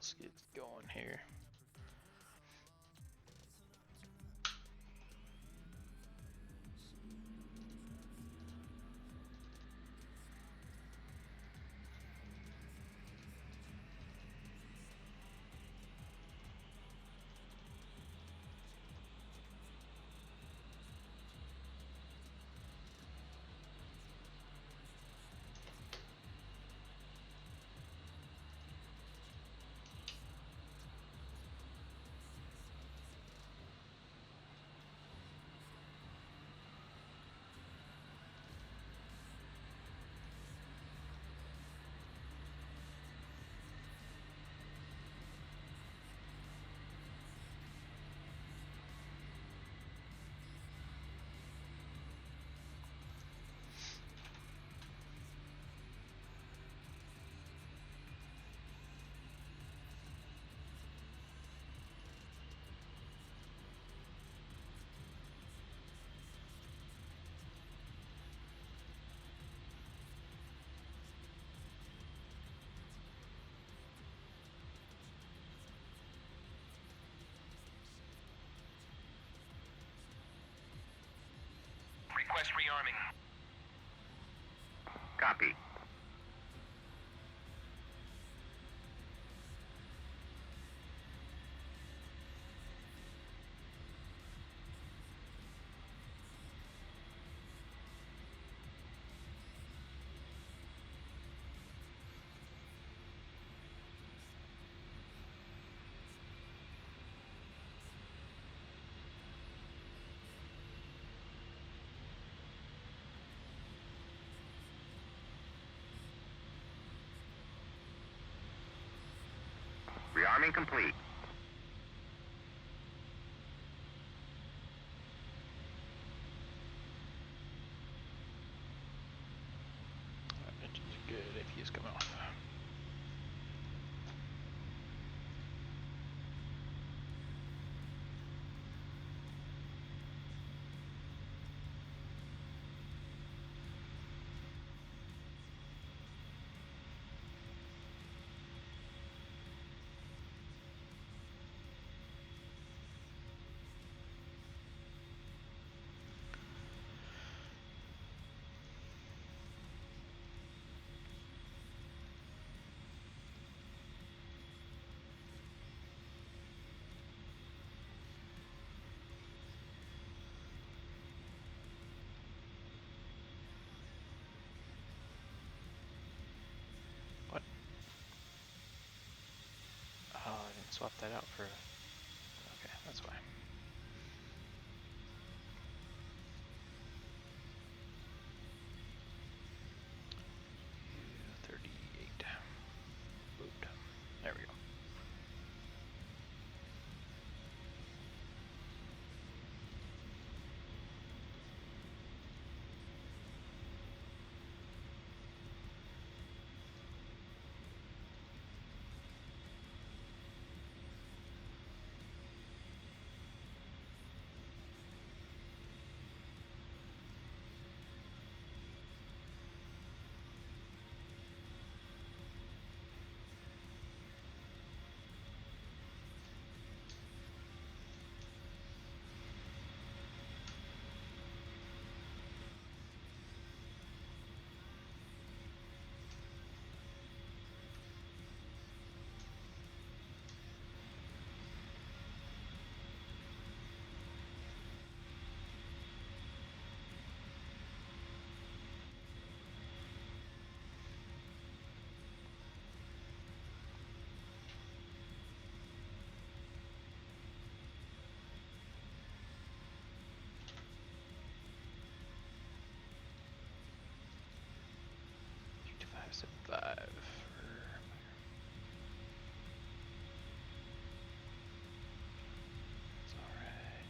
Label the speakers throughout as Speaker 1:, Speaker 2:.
Speaker 1: Let's get going here.
Speaker 2: Request rearming.
Speaker 3: Copy. Rearming complete.
Speaker 1: Engines are good. AP is coming off. What? Oh, I didn't swap that out for. Okay, that's why. Yeah, 38. Boot. There we go. Five. It's all right.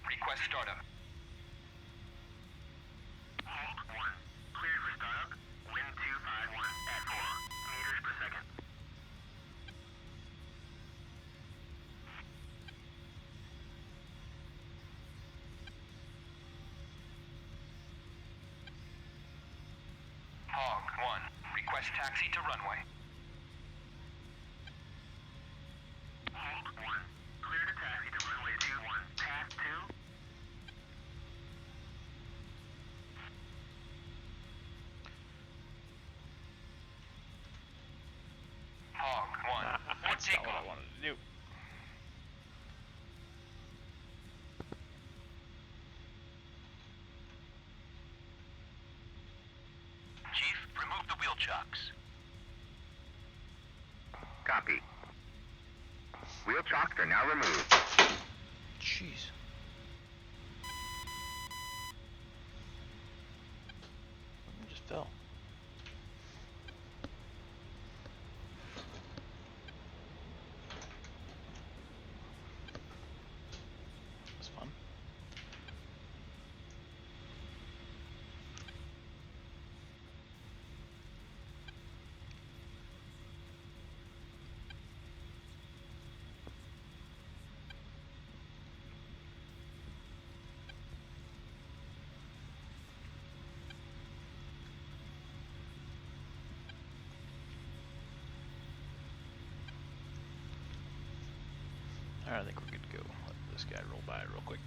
Speaker 2: Request startup. Hawk 1. Cleared for startup. Wind 251 at 4 meters per second. Hawk 1. Request taxi to runway. Hawk 1. Clear to taxi to runway 21. Path 2. Hawk 1.
Speaker 1: That's not what I wanted to do.
Speaker 2: Chief, remove the wheel chocks. Copy. Wheel chocks are now removed.
Speaker 1: Jeez. I just fell. That's fun. Alright, I think we're good to go. Let this guy roll by real quick.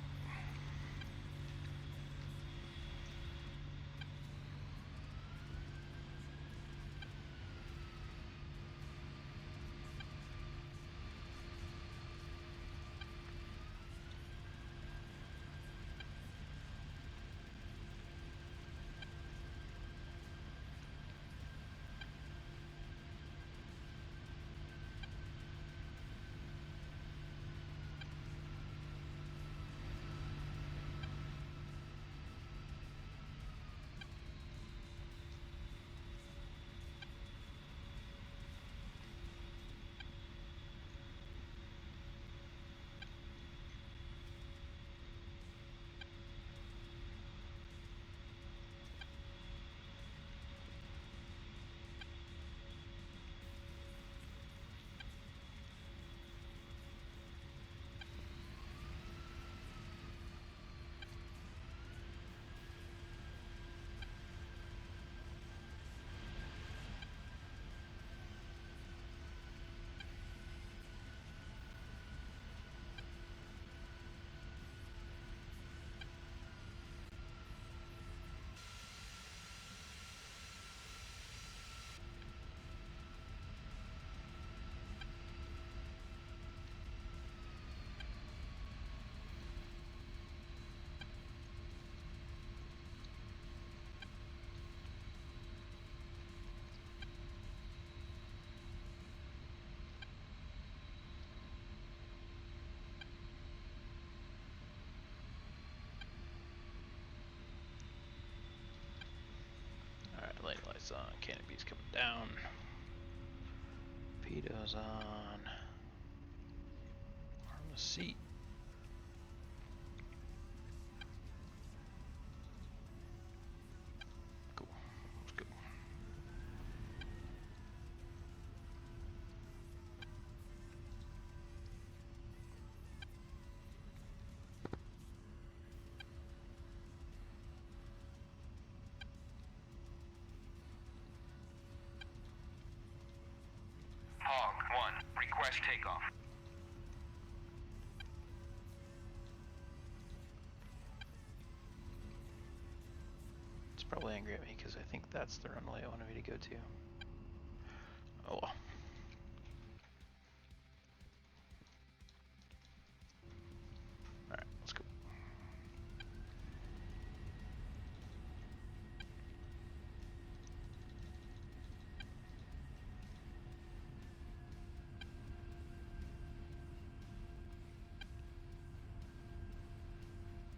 Speaker 1: Alright, light lights on, canopy's coming down. Pedo's on. Arm the seat. Cool. Let's go.
Speaker 2: Hawk 1. Request takeoff.
Speaker 1: It's probably angry at me because I think that's the runway I wanted me to go to. Oh well. Alright, let's go.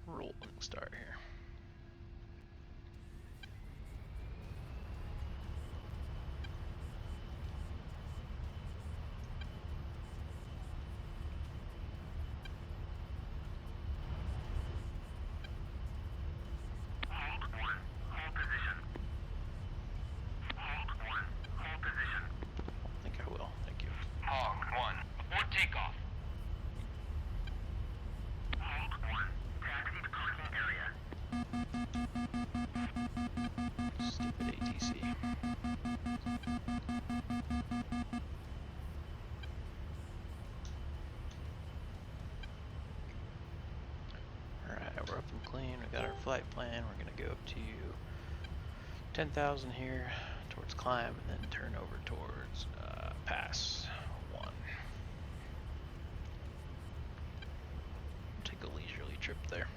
Speaker 1: Rolling start here. DC. Alright, we're up and clean. We got our flight plan. We're going to go up to 10,000 here towards climb and then turn over towards pass 1. Take a leisurely trip there.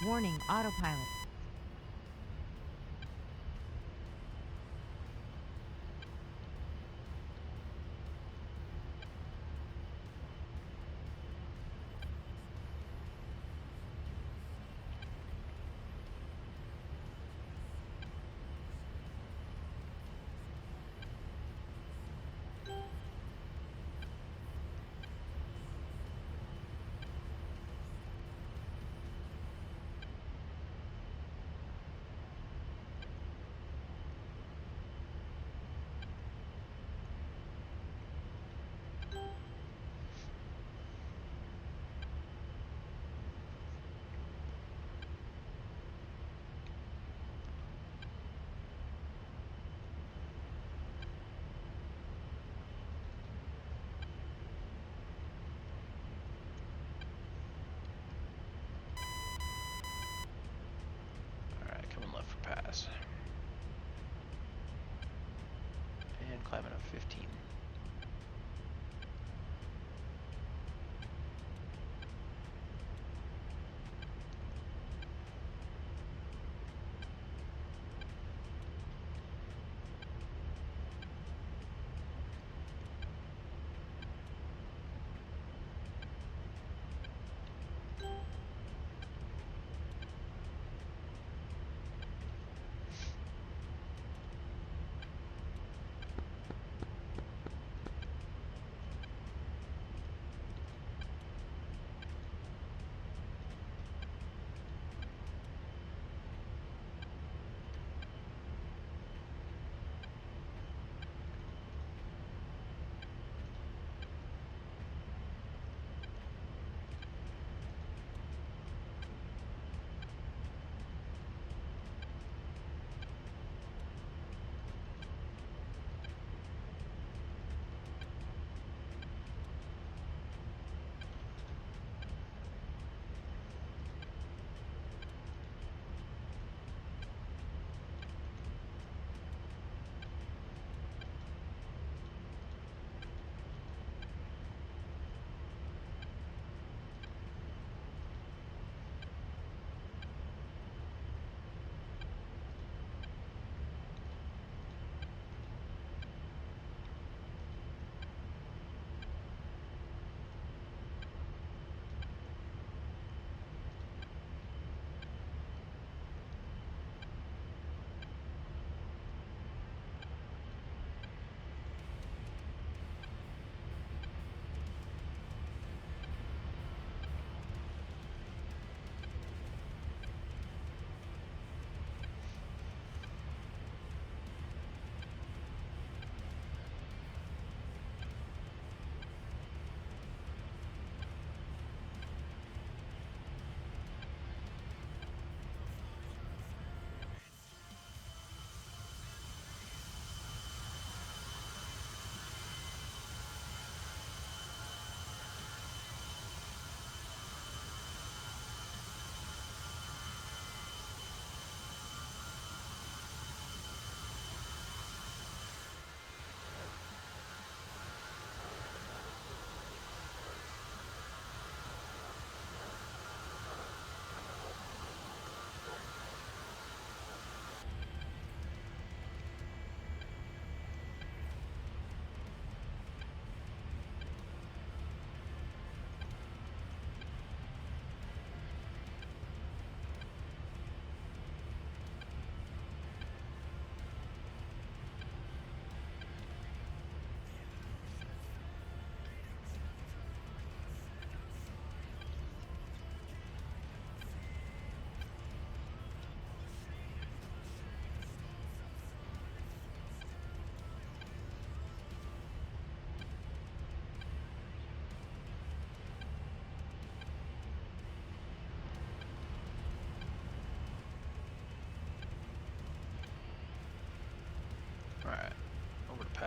Speaker 3: Warning, autopilot.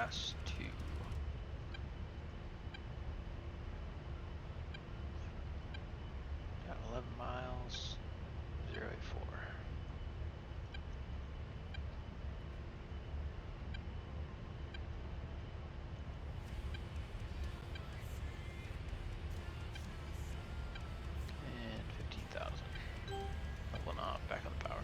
Speaker 1: Pass 2. Got 11 miles, 084. And 15,000. Leveling off, back on the power.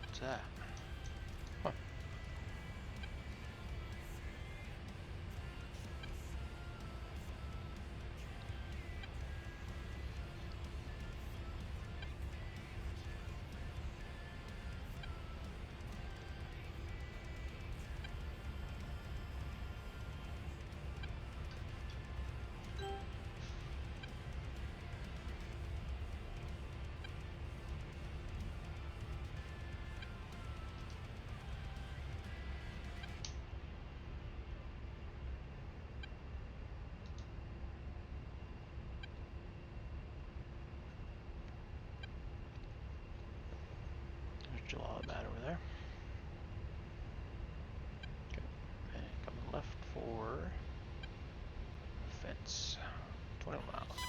Speaker 1: What's that? Huh. There's Jalalabat over there. Okay, and coming left for fence. 21 miles.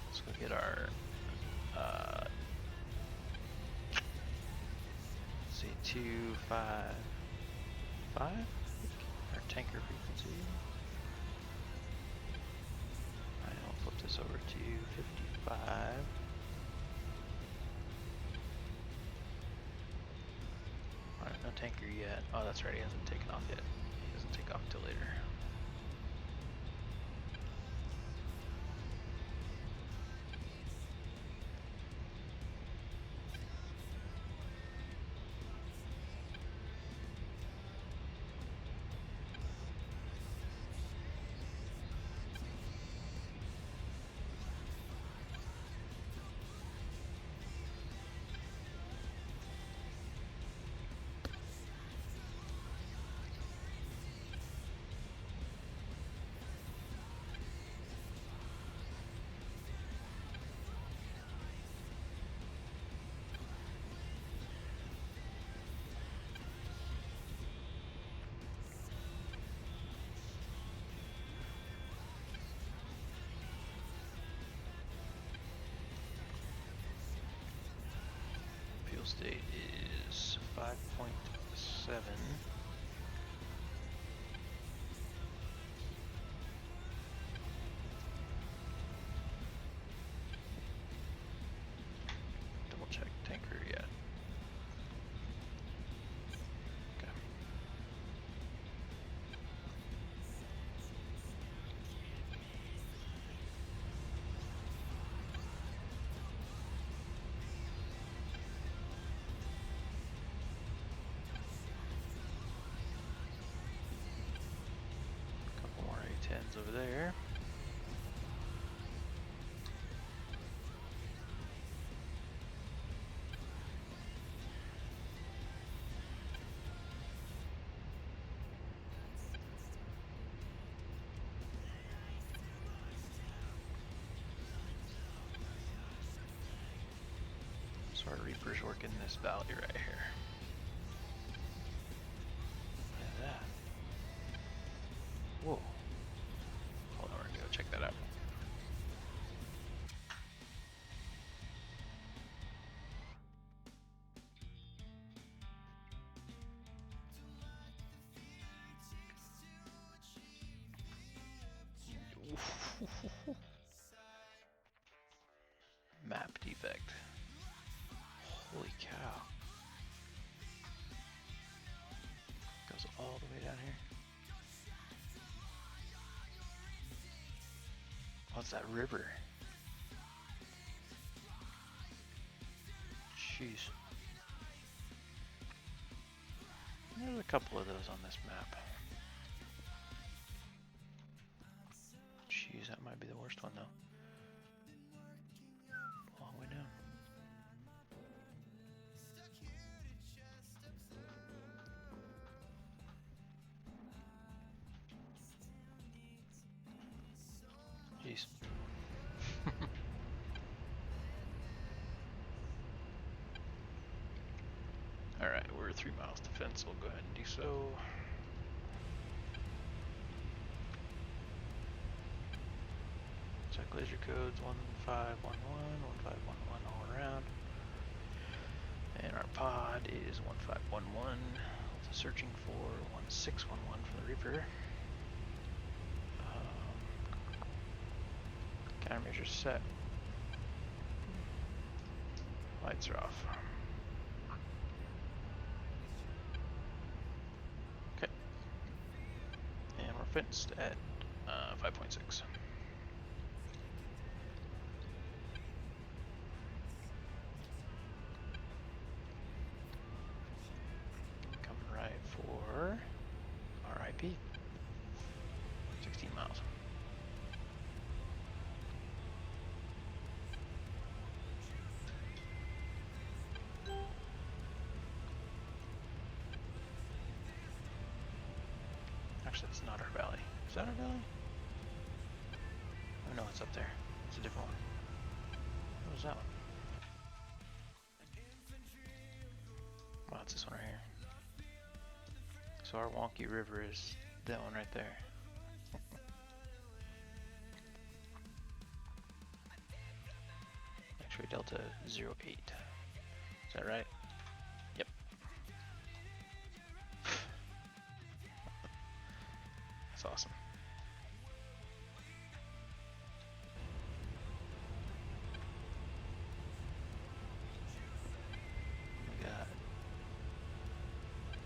Speaker 1: Let's go get our C255, our tanker frequency. Alright, I'll flip this over to 55. Alright, no tanker yet. Oh, that's right, he hasn't taken off yet. He doesn't take off till later. Fuel state is 5.7. Double check tanker yet. Okay. Couple more A-10s over there. So our Reaper's working this valley right here. Look at that. Whoa. Hold on, we're gonna go check effect. Holy cow. Goes all the way down here. What's that river? Jeez. There's a couple of those on this map. Jeez, that might be the worst one though. Long way down. Jeez. Alright, we're 3 miles to fence, we'll go ahead and do so. Check laser codes 1511, 1511 all around. And our pod is 1511. Searching for 1611 for the Reaper. Countermeasure set. Lights are off. Okay. And we're fenced at 5.6. Coming right for RIP. 16 miles. Actually, it's not our valley. Is that our valley? Oh no, it's up there. It's a different one. What was that one? Wow, it's this one right here. So our wonky river is that one right there. Actually, Delta 08. Is that right? Yep. That's awesome. We got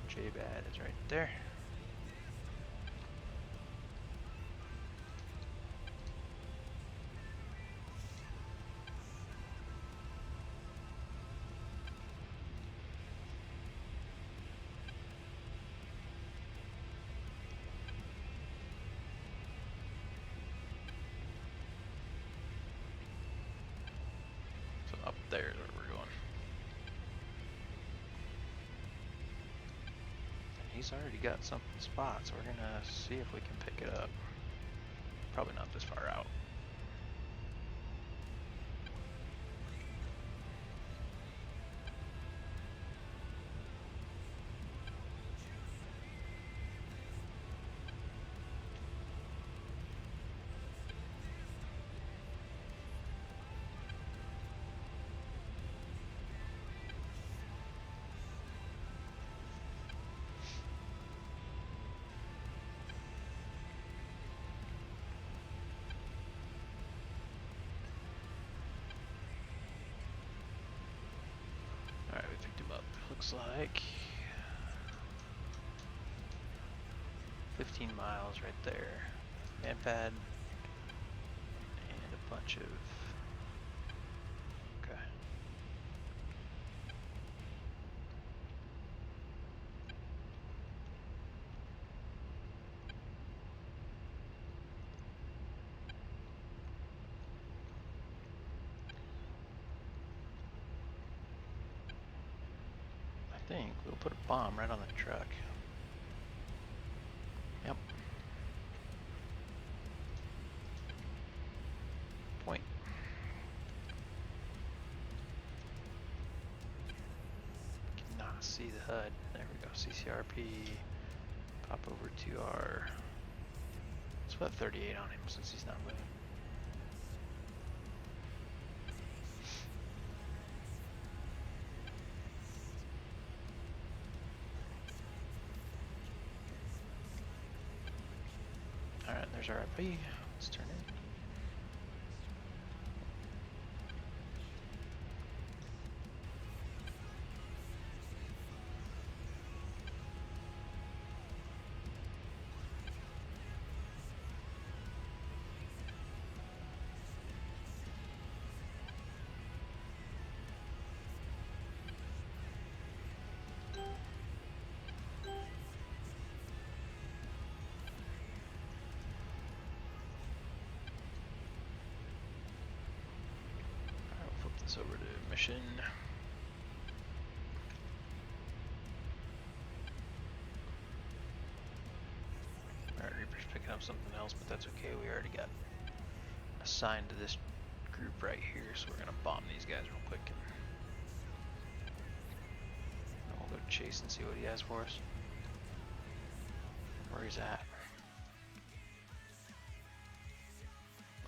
Speaker 1: J-Bad is right there. So up there is where we're going. He's already got some spots, so we're gonna see if we can pick it up. Probably not this far out. Alright, we picked him up. Looks like 15 miles right there. Man pad and a bunch of... Okay. I think we'll put a bomb right on the truck. Yep. Point. Cannot see the HUD. There we go. CCRP. Pop over to our... Let's put 38 on him since he's not moving. Alright, there's our IP. Let's turn it. this over to mission. Alright, Reaper's picking up something else, but that's okay. We already got assigned to this group right here, so we're gonna bomb these guys real quick, and then we'll go chase and see what he has for us. Where he's at.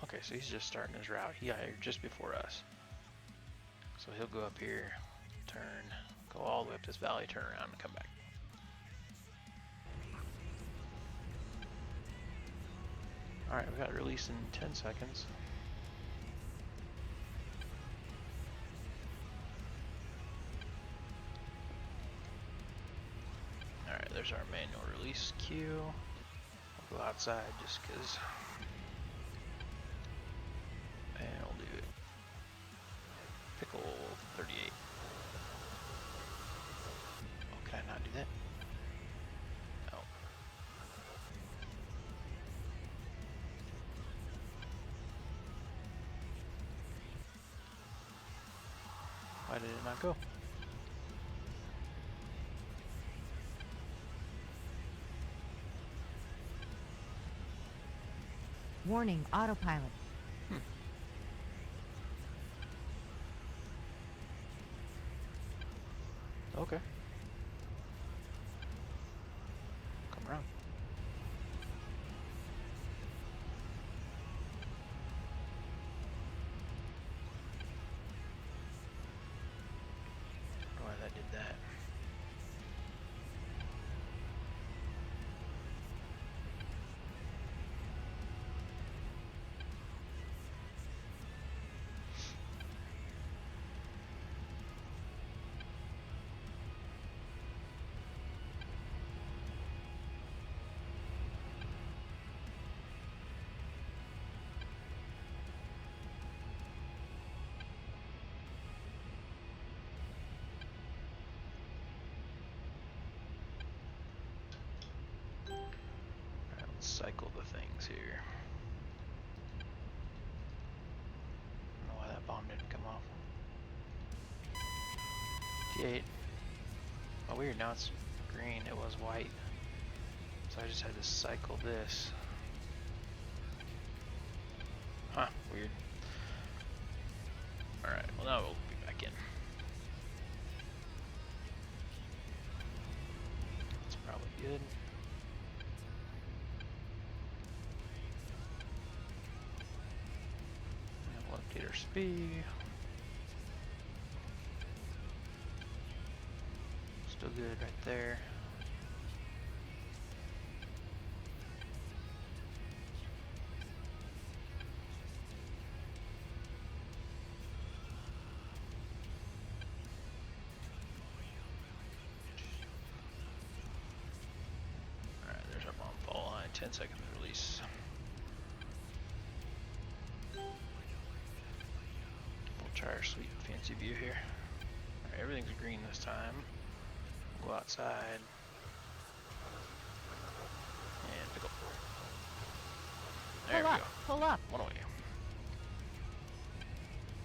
Speaker 1: Okay, so he's just starting his route. He got here just before us. So he'll go up here, turn, go all the way up this valley, turn around, and come back. Alright, we got released in 10 seconds. Alright, there's our manual release queue. We'll go outside just because. And we'll do it. Pickle 38. Oh, can I not do that? No. Why did it not go?
Speaker 3: Warning, autopilot.
Speaker 1: Okay. Come around. Why that did that? Cycle the things here. I don't know why that bomb didn't come off. D8. Oh, weird, now it's green. It was white. So I just had to cycle this. Huh, weird. Alright, well now we'll be back in. That's probably good. Update our speed. Still good right there. Alright, there's our bomb fall line. 10 seconds release. Try our sweet fancy view here. Alright, everything's green this time. We'll go outside. And pick up. There we go.
Speaker 3: Pull up.
Speaker 1: One away.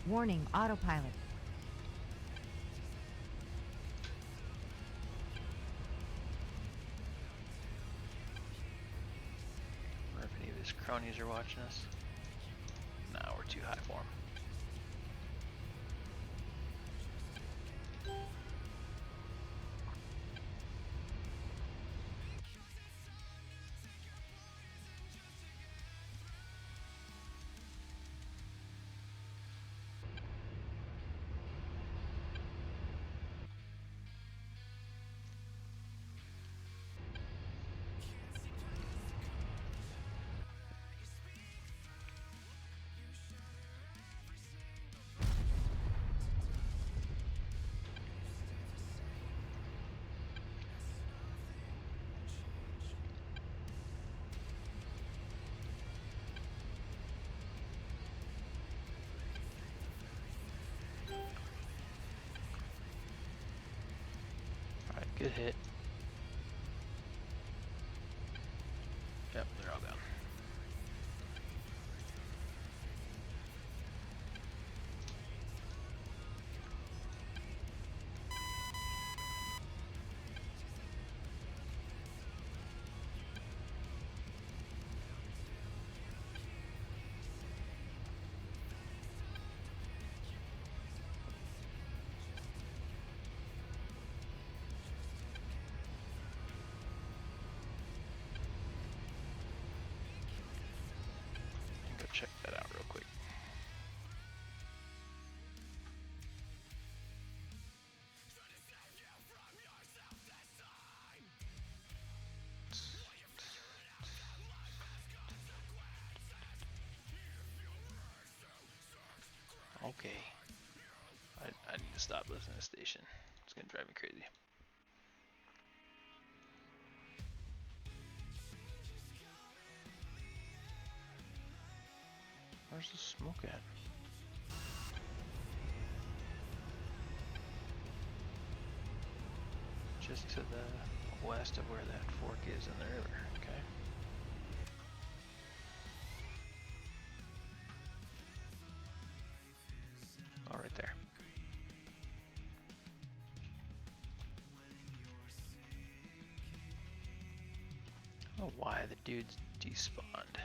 Speaker 3: Warning, autopilot.
Speaker 1: I wonder if any of his cronies are watching us. Nah, we're too high for them. Good hit. Yep, they're all down. check that out real quick. Okay. I need to stop listening to the station. It's gonna drive me crazy. Where's the smoke at? Just to the west of where that fork is in the river, okay? Oh, right there. I don't know why the dudes despawned.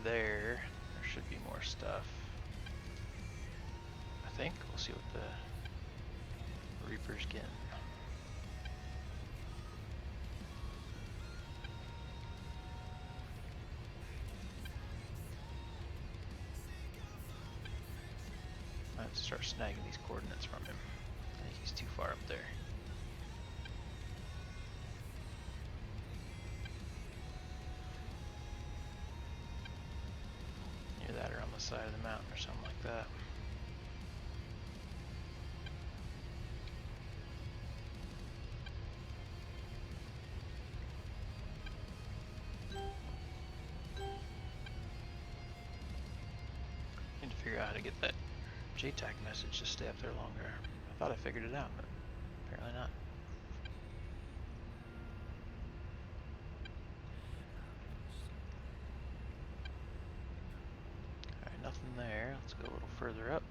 Speaker 1: there, there should be more stuff. I think. We'll see what the Reaper's getting. I have to start snagging these coordinates from him. I think he's too far up there. Either that or on the side of the mountain or something like that. Need to figure out how to get that JTAC message to stay up there longer. I thought I figured it out, but apparently not. Alright, nothing there. Let's go a little further up.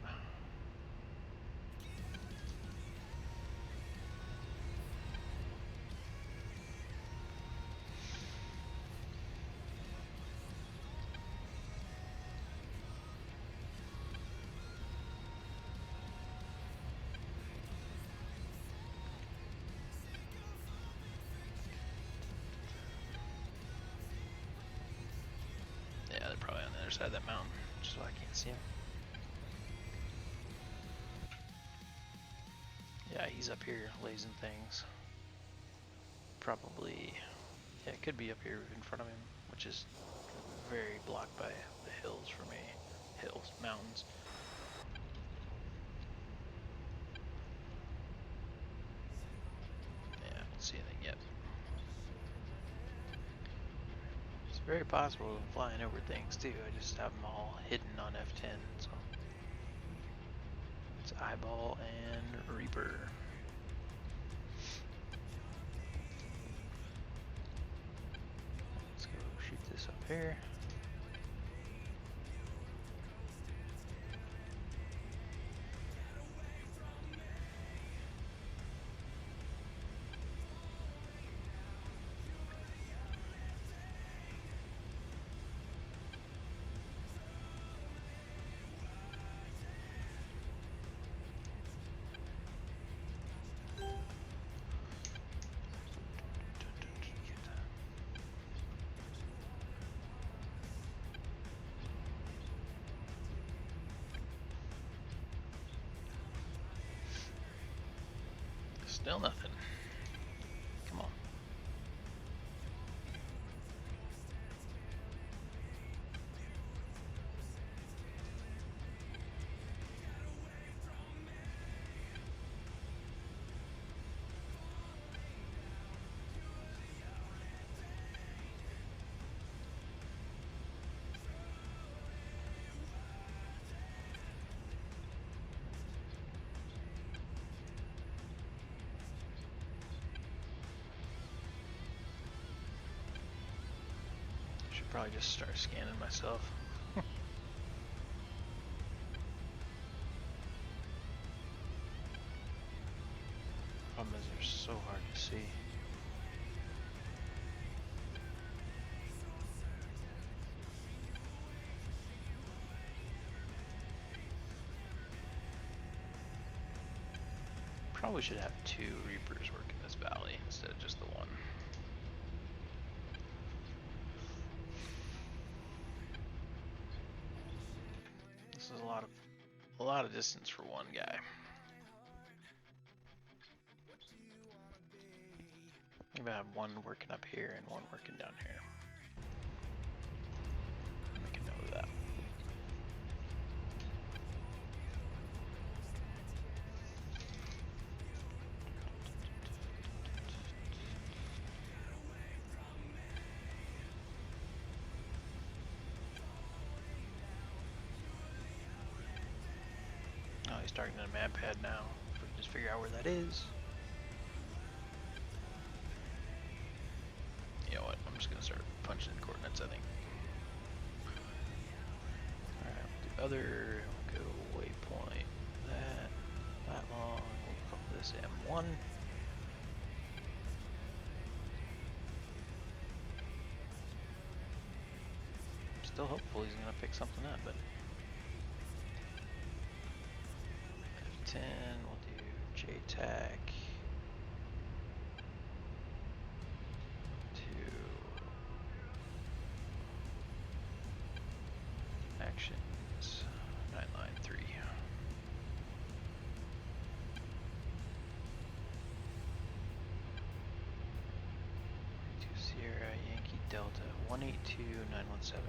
Speaker 1: Yeah, they're probably on the other side of that mountain, which is why I can't see them. Yeah, he's up here lasing things. Probably, yeah, it could be up here in front of him, which is very blocked by the hills for me. Hills, mountains. Yeah, I don't see anything yet. It's very possible I'm flying over things too. I just have them all hidden on F10, so it's Eyeball and Reaper. Let's go shoot this up here. Still nothing. Come on. Should probably just start scanning myself. Problem is they're so hard to see. Probably should have 2 Reapers working this valley instead of just the one. This is a lot of distance for one guy. Maybe I have one working up here and one working down here. Make a note of that. Oh, he's targeting a map pad now. If we can just figure out where that is. You know what? I'm just gonna start punching in coordinates, I think. Alright, the other, we'll go waypoint that long. We'll call this M1. Still hopeful he's gonna pick something up, but F10, we'll do JTAC to actions 993. To Sierra Yankee Delta 182917.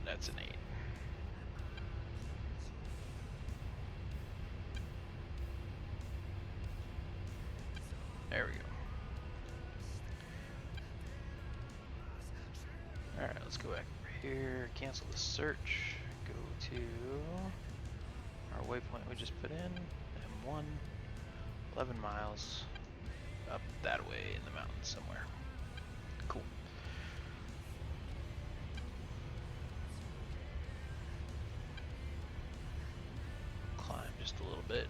Speaker 1: That's an 8. There we go. Alright, let's go back over here, cancel the search, go to our waypoint we just put in, M1, 11 miles, up that way in the mountains somewhere. Cool. Climb just a little bit.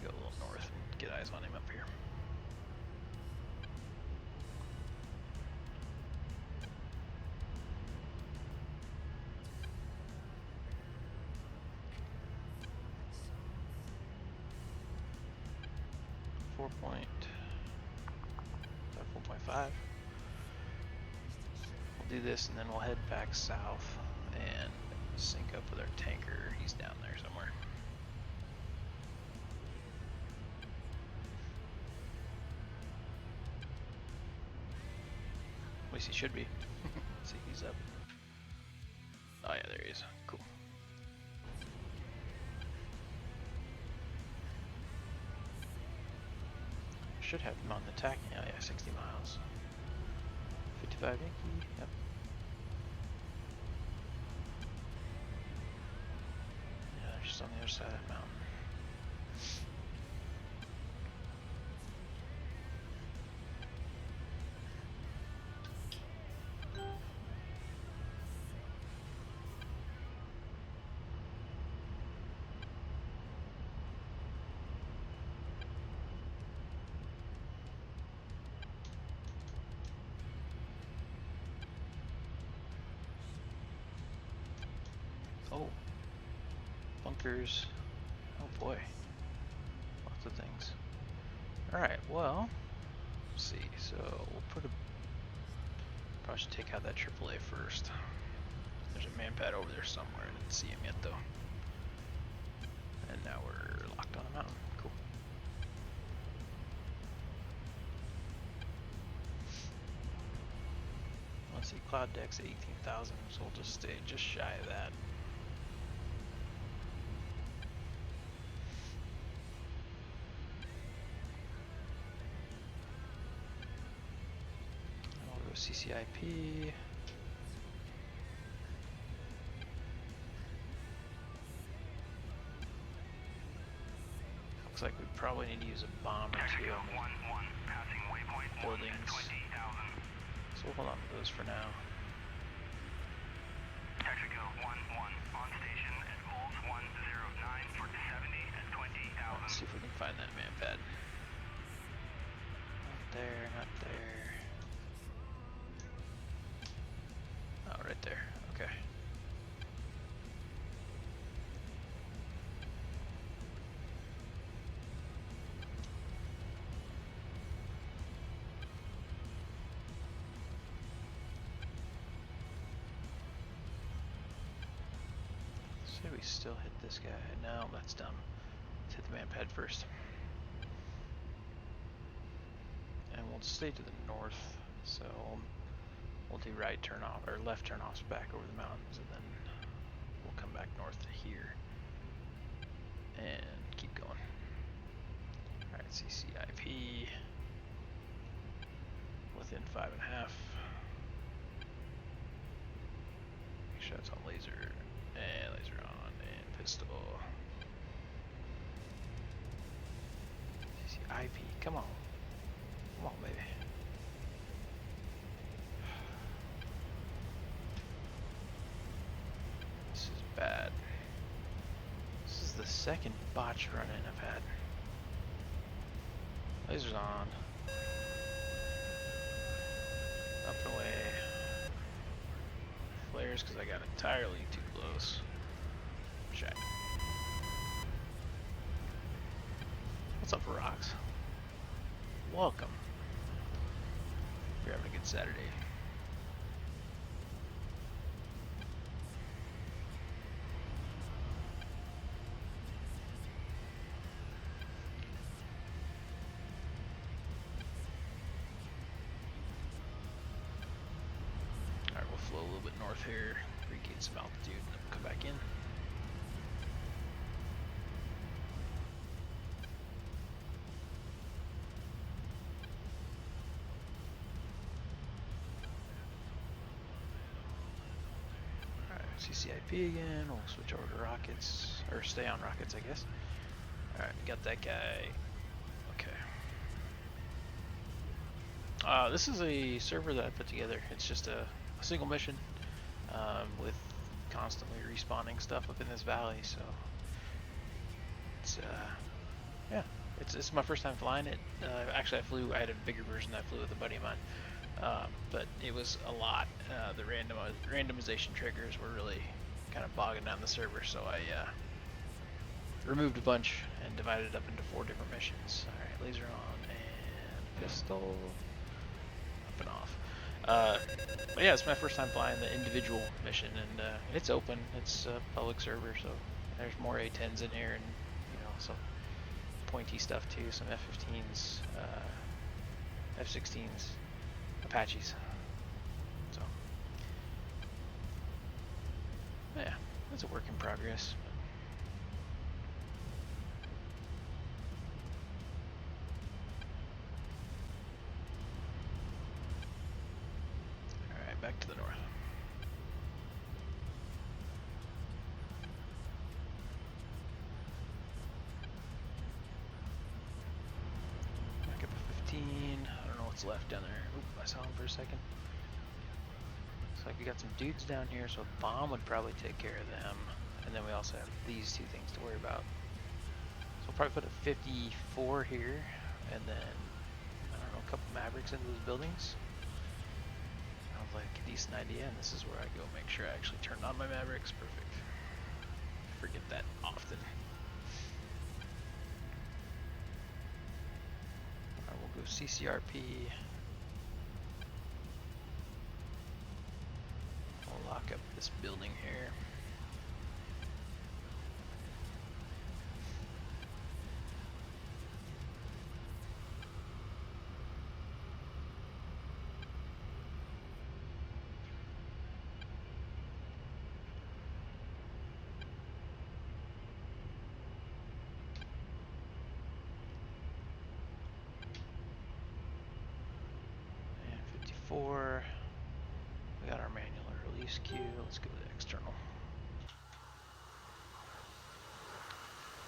Speaker 1: Go a little north and get eyes on him up here. Is that 4.5? We'll do this and then we'll head back south and sync up with our tanker. He's down there somewhere. At least he should be. See, he's up. Oh yeah, there he is. Cool. Should have him on the tack. Oh yeah, 60 miles. 55 Yankee. Yep. Yeah, they're just on the other side of the mountain. Oh, bunkers. Oh boy, lots of things. Alright, well, let's see. So we'll put a. Probably should take out that AAA first. There's a man pad over there somewhere. I didn't see him yet though. And now we're locked on a mountain. Cool. Let's see, cloud deck's 18,000, so we'll just stay just shy of that. CCIP. Looks like we probably need to use a bomb or two on the buildings. So we'll hold on to those for now. Let's see if we can find that man pad. Not there, not there. Oh, right there. Okay. Should we still hit this guy? No, that's dumb. Let's hit the man pad first. And we'll stay to the north, so we'll do right turn off or left turn offs back over the mountains, and then we'll come back north to here and keep going. CCIP within 5.5. Make sure that's on laser, and laser on, and pistol. CCIP, come on. Come on, baby. This is bad. This is the second botch run-in I've had. Lasers on. Up and away. Flares because I got entirely too close. Shit. What's up, Rocks? Welcome. You're having a good Saturday. Alright, we'll flow a little bit north here, regain some altitude, and then we'll come back in. CCIP again, we'll switch over to rockets, or stay on rockets, I guess. Alright, we got that guy. Okay. This is a server that I put together. It's just a single mission with constantly respawning stuff up in this valley, so it's yeah, it's my first time flying it. Actually, I had a bigger version that I flew with a buddy of mine. But it was a lot. The randomization triggers were really kind of bogging down the server, so I removed a bunch and divided it up into 4 different missions. Alright, laser on and pistol. Up and off. But yeah, it's my first time flying the individual mission, and it's open. It's a public server, so there's more A-10s in here, and some pointy stuff too. Some F-15s, F-16s. Apaches. So, yeah, it's a work in progress. Alright, back to the north. Back up to 15. I don't know what's left down there. Oop, I saw him for a second. Looks like we got some dudes down here, so a bomb would probably take care of them. And then we also have these 2 things to worry about. So we'll probably put a 54 here, and then, I don't know, a couple Mavericks into those buildings. Sounds like a decent idea, and this is where I go make sure I actually turned on my Mavericks. Perfect. Forget that often. Alright, we'll go CCRP. We'll lock up this building here. And 54. We got our manual release queue. Let's go to external.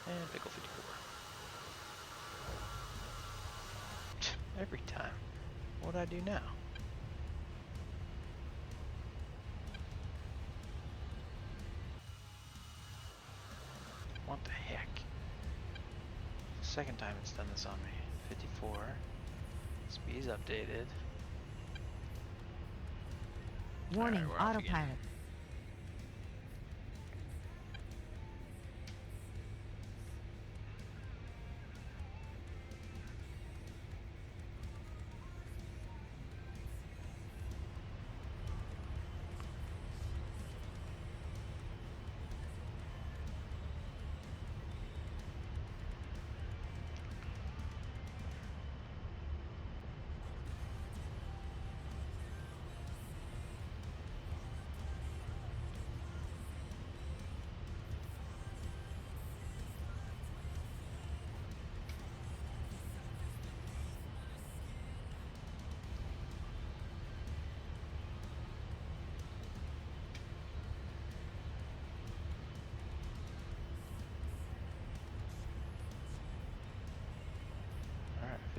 Speaker 1: And pickle 54. Every time. What do I do now? What the heck? Second time it's done this on me. 54. Speed's updated.
Speaker 3: Warning,
Speaker 1: Alright, we're off again.
Speaker 3: autopilot.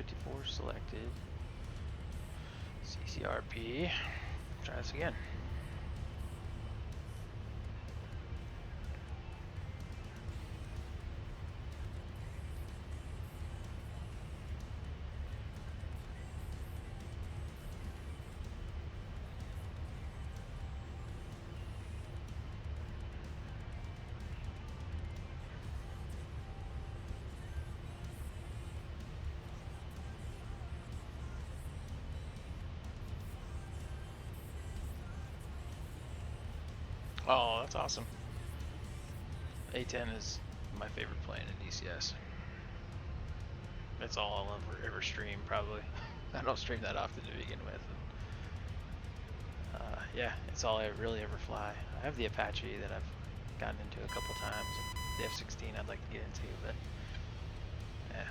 Speaker 1: 54 selected. CCRP. Try this again. Oh, that's awesome. A-10 is my favorite plane in DCS. That's all I'll ever stream, probably. I don't stream that often to begin with. And, yeah, it's all I really ever fly. I have the Apache that I've gotten into a couple times, and the F-16 I'd like to get into, but yeah,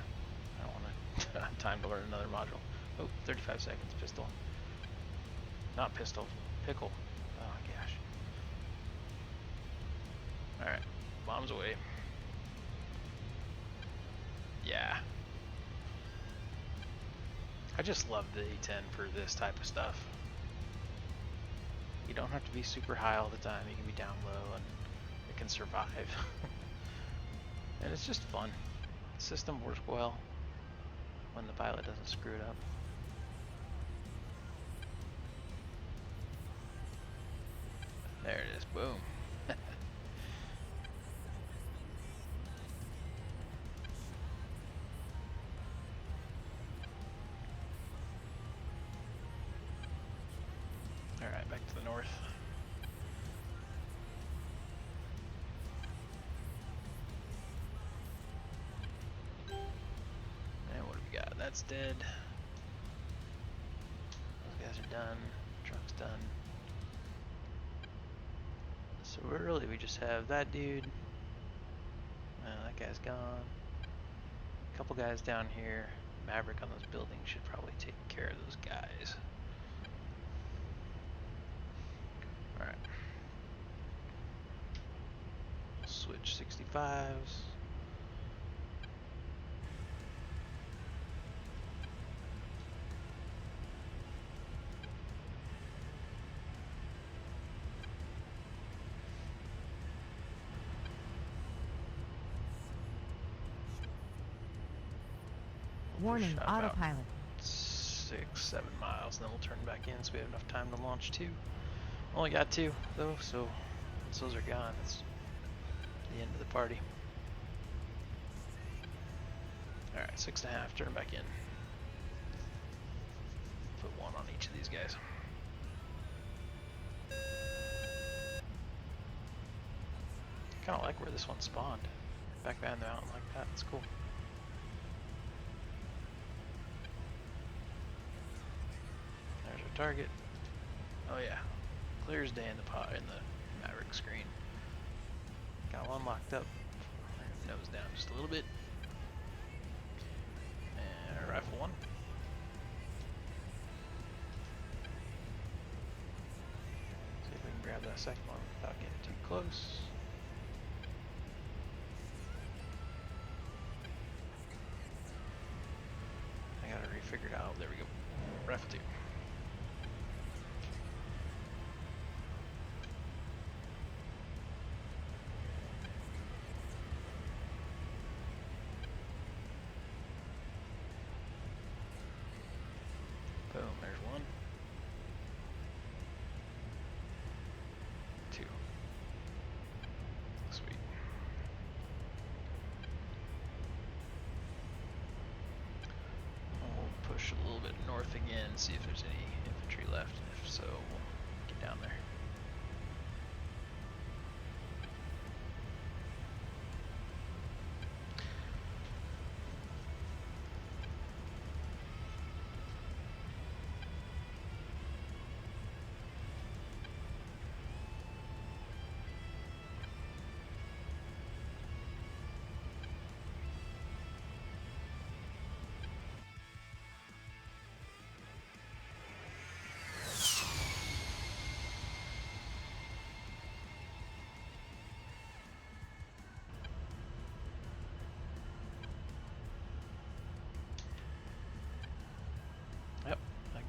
Speaker 1: I don't want to have time to learn another module. Oh, 35 seconds, pistol. Not pistol, pickle. Oh gosh. Alright, bombs away. Yeah. I just love the A-10 for this type of stuff. You don't have to be super high all the time, you can be down low and it can survive. And it's just fun. The system works well when the pilot doesn't screw it up. There it is, boom. Alright, back to the north. And what do we got? That's dead. Those guys are done. Truck's done. So really we just have that dude. That guy's gone. A couple guys down here. Maverick on those buildings should probably take care of those guys. Alright. Switch 65s.
Speaker 3: Warning,
Speaker 1: Push about
Speaker 3: autopilot.
Speaker 1: 6-7 miles, and then we'll turn back in so we have enough time to launch 2. Only got 2 though, so once those are gone, it's the end of the party. Alright, 6.5, turn back in. Put 1 on each of these guys. Kinda like where this one spawned. Back behind the mountain like that, it's cool. There's our target. Oh yeah, clear as day in the Maverick screen. Got one locked up. Nose down just a little bit. And rifle 1. See if we can grab that second one without getting too close. I got it refigured out. There we go. Rifle 2. Boom, there's 1. 2. Sweet. We'll push a little bit north again, see if there's any infantry left. If so, we'll get down there.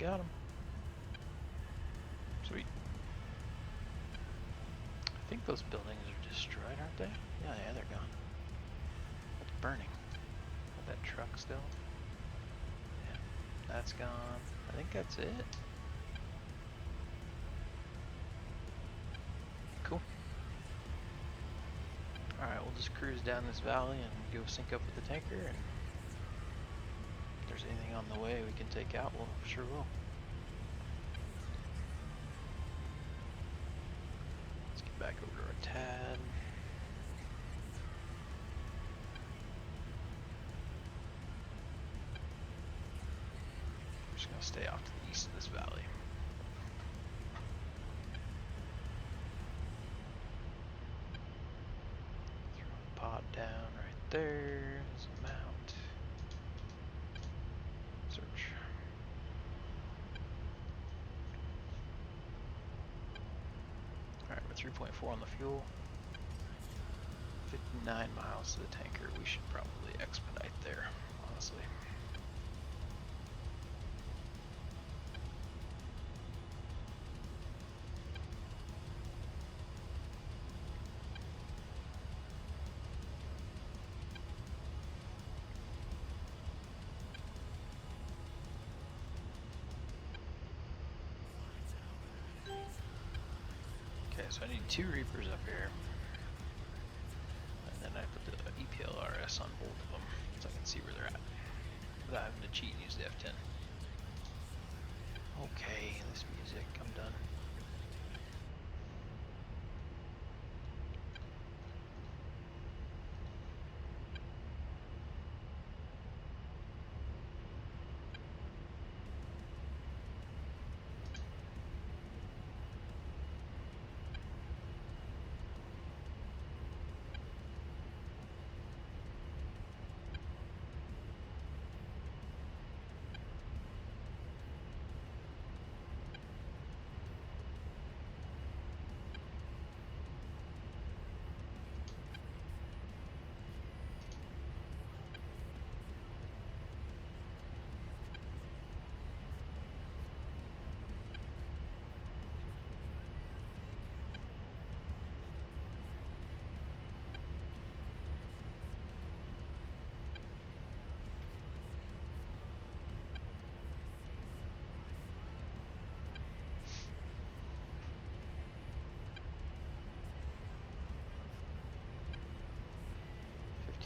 Speaker 1: got him. Sweet. I think those buildings are destroyed, aren't they? Yeah, they're gone. What's burning? Got that truck still? Yeah, that's gone. I think that's it. Cool. Alright, we'll just cruise down this valley and go sync up with the tanker, and if there's anything on the way we can take out, we'll sure will. Let's get back over to our TAD. I'm just gonna stay off to the east of this valley. Throw a pod down right there. There's a mount. Search. Alright, we're 3.4 on the fuel. 59 miles to the tanker. We should probably expedite there, honestly. Okay, so I need 2 Reapers up here. And then I put the EPLRS on both of them so I can see where they're at without having to cheat and use the F10. Okay, this music, I'm done.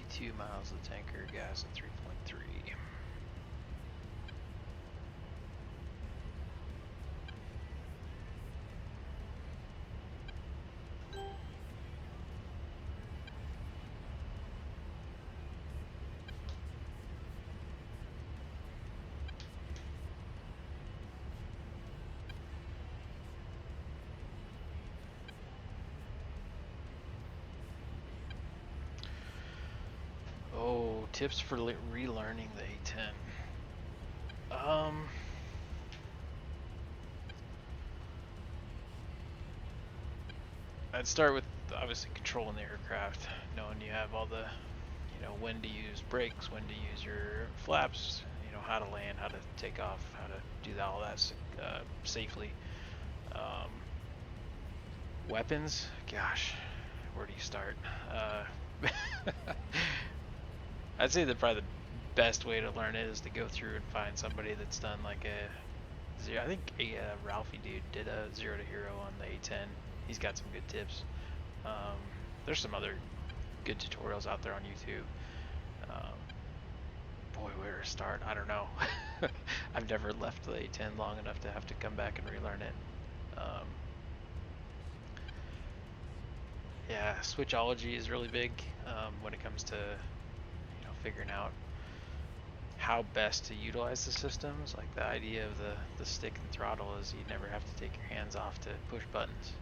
Speaker 1: Two miles of the tanker, gas at 3.3. Tips for relearning the A-10. I'd start with obviously controlling the aircraft, knowing you have all the, when to use brakes, when to use your flaps, how to land, how to take off, how to do all that safely. Weapons, gosh, where do you start? I'd say that probably the best way to learn it is to go through and find somebody that's done like I think Ralphie dude did a 0 to hero on the A-10. He's got some good tips. There's some other good tutorials out there on YouTube. Boy, where to start? I don't know. I've never left the A-10 long enough to have to come back and relearn it. Yeah, switchology is really big when it comes to figuring out how best to utilize the systems. Like the idea of the stick and throttle is you never have to take your hands off to push buttons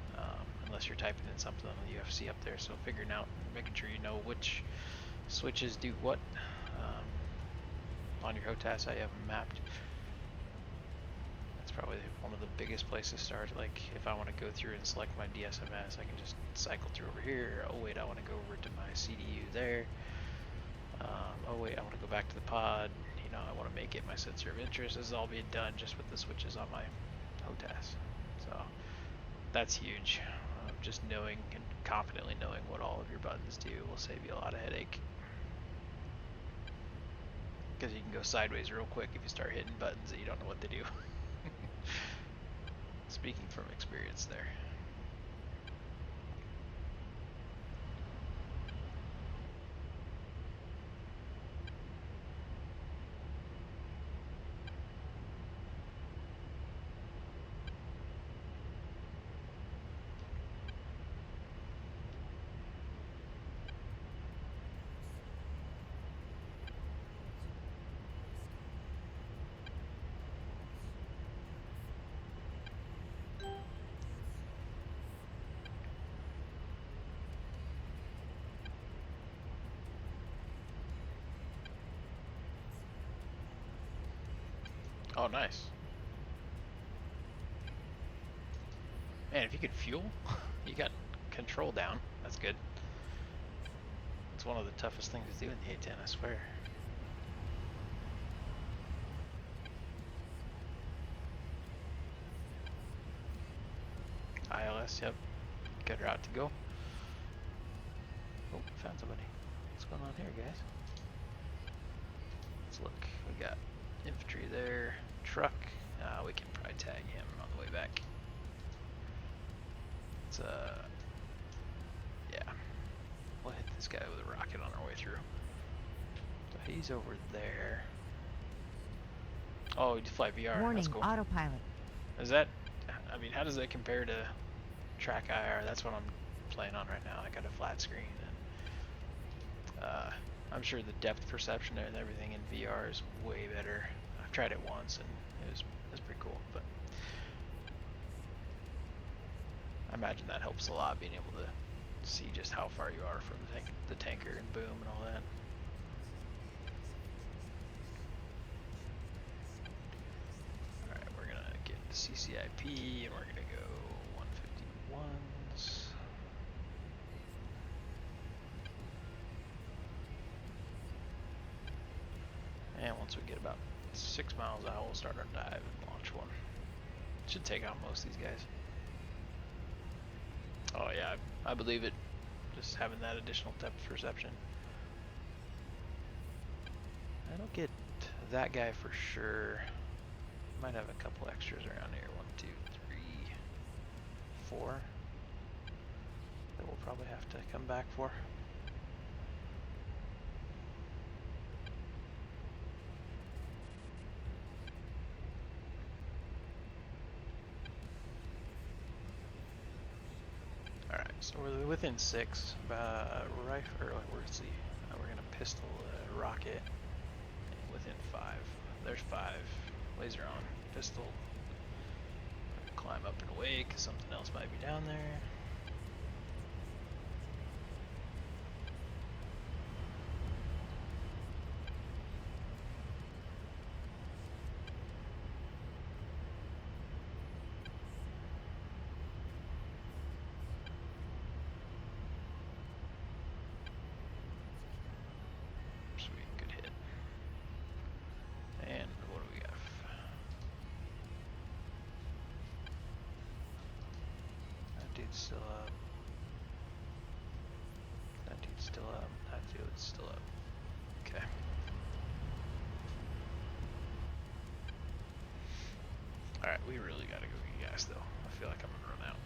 Speaker 1: unless you're typing in something on the UFC up there. So figuring out, making sure you know which switches do what on your HOTAS, I have them mapped. That's probably one of the biggest places to start. Like if I want to go through and select my DSMS, I can just cycle through over here. Oh wait, I want to go over to my CDU there. Oh wait, I want to go back to the pod. know, I want to make it my sensor of interest. This is all being done just with the switches on my HOTAS. So that's huge. Just knowing and confidently knowing what all of your buttons do will save you a lot of headache. Because you can go sideways real quick if you start hitting buttons that you don't know what they do. Speaking from experience there. Oh, nice. Man, if you could fuel, you got control down. That's good. It's one of the toughest things to do in the A-10, I swear. ILS, yep. Good route to go. Oh, found somebody. What's going on here, guys? Let's look. We got infantry there. Truck. We can probably tag him on the way back. It's yeah. We'll hit this guy with a rocket on our way through. So he's over there. Oh, he just fly VR.
Speaker 3: Warning,
Speaker 1: That's cool.
Speaker 3: autopilot.
Speaker 1: Is that? I mean, how does that compare to track IR? That's what I'm playing on right now. I got a flat screen, and I'm sure the depth perception and everything in VR is way better. I've tried it once, and it was pretty cool. But I imagine that helps a lot, being able to see just how far you are from the tanker and boom and all that. Alright, we're gonna get the CCIP, and we're gonna go 151s. And once we get about 6 miles out, we'll start our dive and launch one. Should take out most of these guys. Oh yeah, I believe it. Just having that additional depth perception. I don't get that guy for sure. Might have a couple extras around here. 1, 2, 3, 4. That we'll probably have to come back for. Alright, so we're within 6. Rifle, or where's the? We're gonna pistol rocket. Within 5. There's 5. Laser on. Pistol. Climb up and away because something else might be down there. Still up. That dude's still up. That dude's still up. Okay. Alright, we really gotta go get gas though. I feel like I'm gonna run out.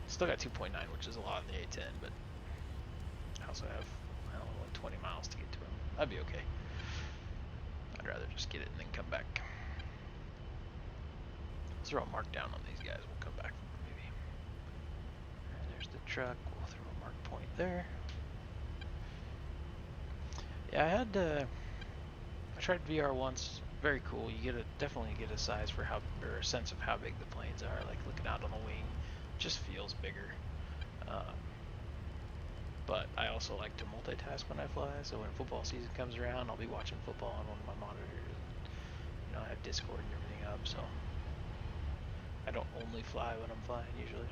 Speaker 1: Still got 2.9, which is a lot in the A-10, but I also have, I don't know, like 20 miles to get to him. That'd be okay. I'd rather just get it and then come back. Let's throw a mark down on these guys. We'll come back. The truck, we'll throw a mark point there. Yeah, I tried VR once. Very cool. You definitely get a size for how, or a sense of how big the planes are. Like looking out on the wing, just feels bigger. But I also like to multitask when I fly. So when football season comes around, I'll be watching football on one of my monitors. You know, I have Discord and everything up, so I don't only fly when I'm flying usually.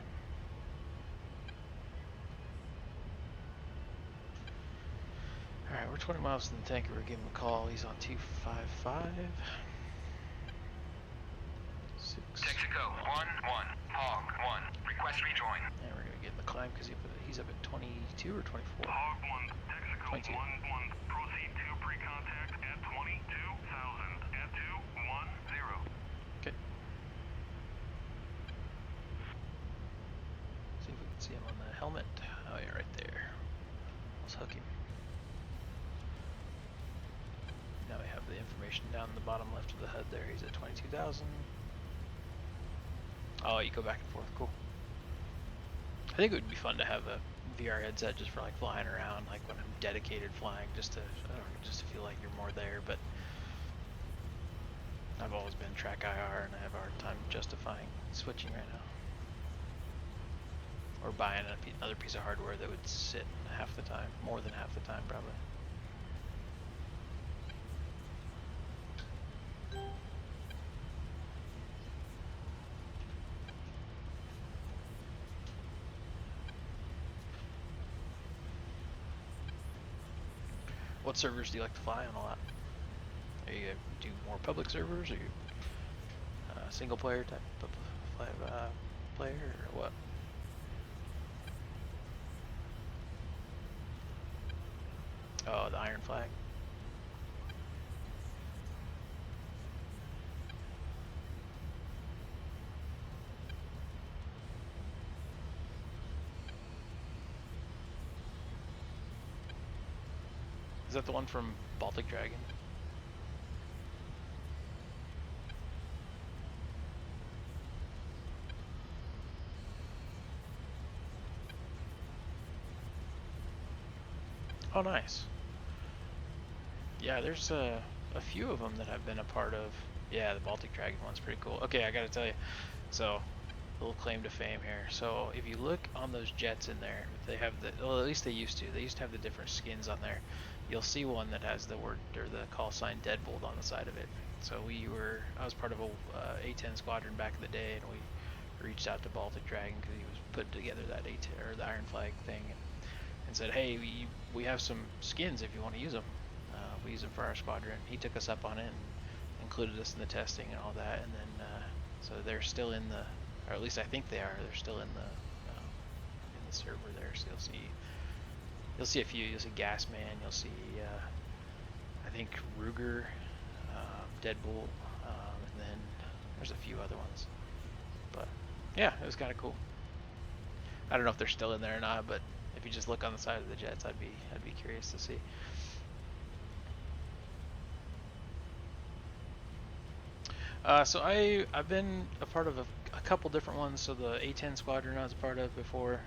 Speaker 1: Alright, we're 20 miles from the tanker. We're giving him a call. He's on 255. 6.
Speaker 2: Texaco 1-1, Hog 1, request rejoin.
Speaker 1: And we're gonna get in the climb because he's up at 22 or 24.
Speaker 2: Hog 1, Texaco
Speaker 1: 22.
Speaker 2: 1-1, proceed to pre-contact at 22,000 at 210.
Speaker 1: Okay. See if we can see him on the helmet. Oh yeah, right there. Let's hook him. Now we have the information down the bottom left of the HUD there. He's at 22,000. Oh, you go back and forth. Cool. I think it would be fun to have a VR headset just for like flying around, like when I'm dedicated flying, just to I don't know, just to feel like you're more there. But I've always been track IR, and I have a hard time justifying switching right now, or buying another piece of hardware that would sit half the time, more than half the time probably. What servers do you like to fly on a lot? Are you do more public servers, or you single player type of player, or what? Oh, the Iron Flag. Is that the one from Baltic Dragon? Oh, nice. Yeah, there's a few of them that I've been a part of. Yeah, the Baltic Dragon one's pretty cool. Okay, I gotta tell you. So, little claim to fame here. So, if you look on those jets in there, they have the, well, at least they used to. They used to have the different skins on there. You'll see one that has the word or the call sign Deadbolt on the side of it. So I was part of a A-10 squadron back in the day, and we reached out to Baltic Dragon because he was putting together that A-10 or the Iron Flag thing, and said, hey, we have some skins if you want to use them. We use them for our squadron. He took us up on it and included us in the testing and all that, and then so they're still in the, or at least I think they are. They're still in the server there. So you'll see a few. You'll see Gasman. You'll see I think Ruger, Deadbolt, and then there's a few other ones. But yeah, it was kind of cool. I don't know if they're still in there or not, but if you just look on the side of the jets, I'd be curious to see. So I've been a part of a couple different ones. So the A-10 squadron I was a part of before,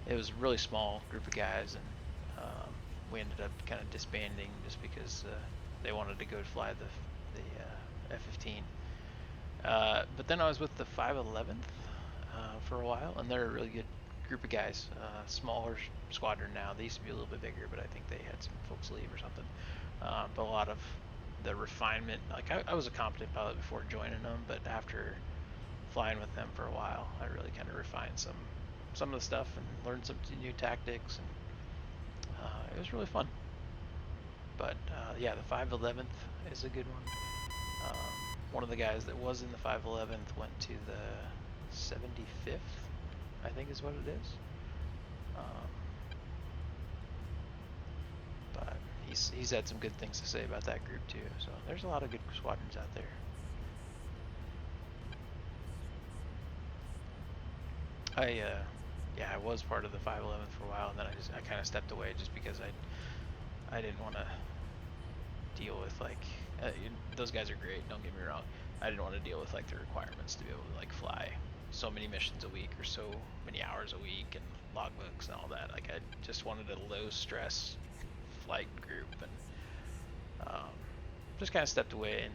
Speaker 1: it was a really small group of guys, and we ended up kind of disbanding just because they wanted to go fly the F-15. But then I was with the 511th for a while, and they're a really good group of guys. Smaller squadron now. They used to be a little bit bigger, but I think they had some folks leave or something. But a lot of the refinement, like I was a competent pilot before joining them, but after flying with them for a while, I really kind of refined some of the stuff and learned some new tactics, and it was really fun. But yeah, the 511th is a good one. One of the guys that was in the 511th went to the 75th, I think is what it is. But he's had some good things to say about that group too. So there's a lot of good squadrons out there. I was part of the 511th for a while, and then I kind of stepped away just because I didn't want to deal with like those guys are great, don't get me wrong. I didn't want to deal with like the requirements to be able to like fly so many missions a week or so many hours a week and logbooks and all that. Like I just wanted a low stress flight group, and just kind of stepped away, and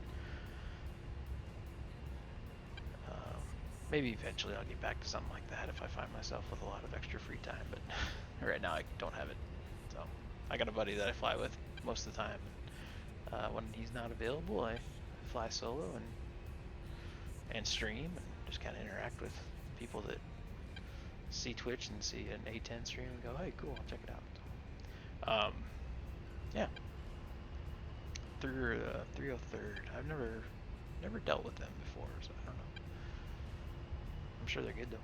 Speaker 1: maybe eventually I'll get back to something like that if I find myself with a lot of extra free time, but right now I don't have it. So I got a buddy that I fly with most of the time. When he's not available, I fly solo and stream and just kind of interact with people that see Twitch and see an A-10 stream and go, hey, cool, I'll check it out. Yeah. Through 303rd. I've never dealt with them before, so I don't know. I'm sure they're good though.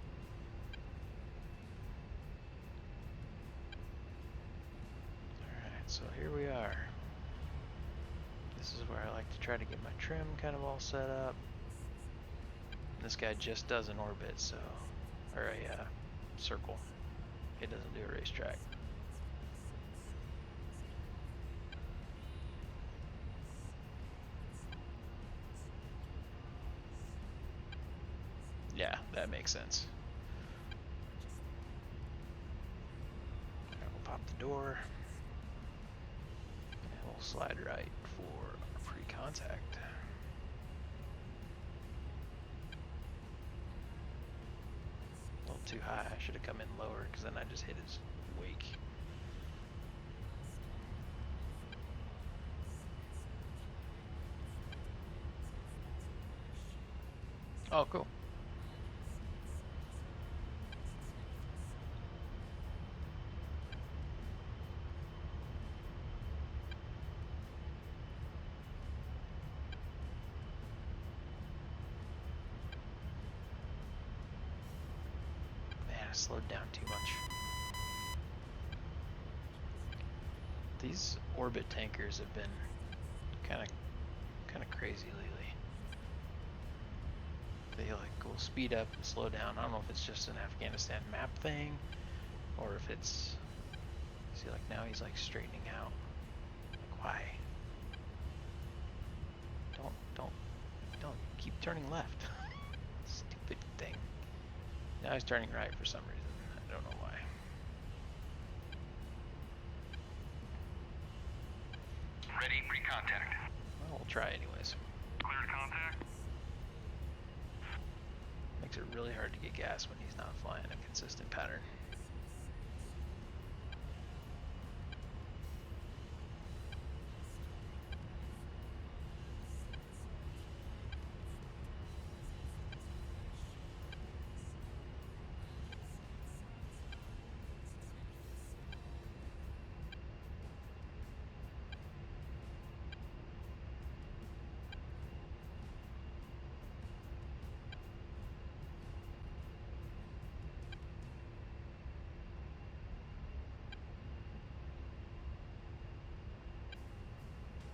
Speaker 1: Alright, so here we are. This is where I like to try to get my trim kind of all set up. This guy just does an orbit, so, or a circle. It doesn't do a racetrack. Yeah, that makes sense. Alright, we'll pop the door. And we'll slide right for pre-contact. A little too high. I should have come in lower because then I just hit his wake. Oh, cool. Man, I slowed down too much. These orbit tankers have been kind of crazy lately. They like will speed up and slow down. I don't know if it's just an Afghanistan map thing or if it's, see, like now he's like straightening out. Like, why? Don't keep turning left. Stupid thing. Now he's turning right for some reason. I don't know why.
Speaker 2: Ready, pre-contact.
Speaker 1: Well, we'll try anyways.
Speaker 2: Cleared contact.
Speaker 1: Makes it really hard to get gas when he's not flying a consistent pattern.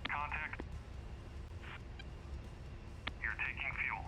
Speaker 2: Contact. You're taking fuel.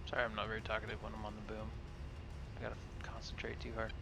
Speaker 1: Sorry, I'm not very talkative when I'm on the boom. I gotta concentrate too hard.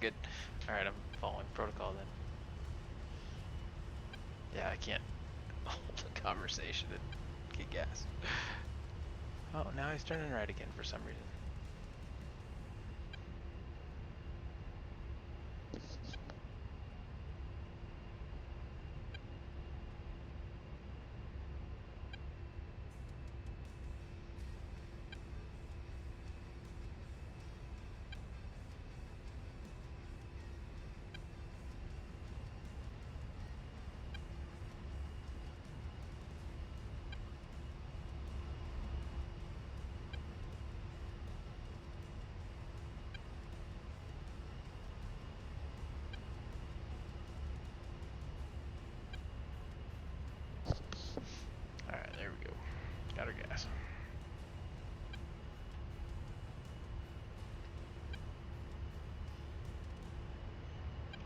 Speaker 1: good. Alright, I'm following protocol then. Yeah, I can't hold a conversation and get gas. Oh, now he's turning right again for some reason. Alright, there we go. Got our gas.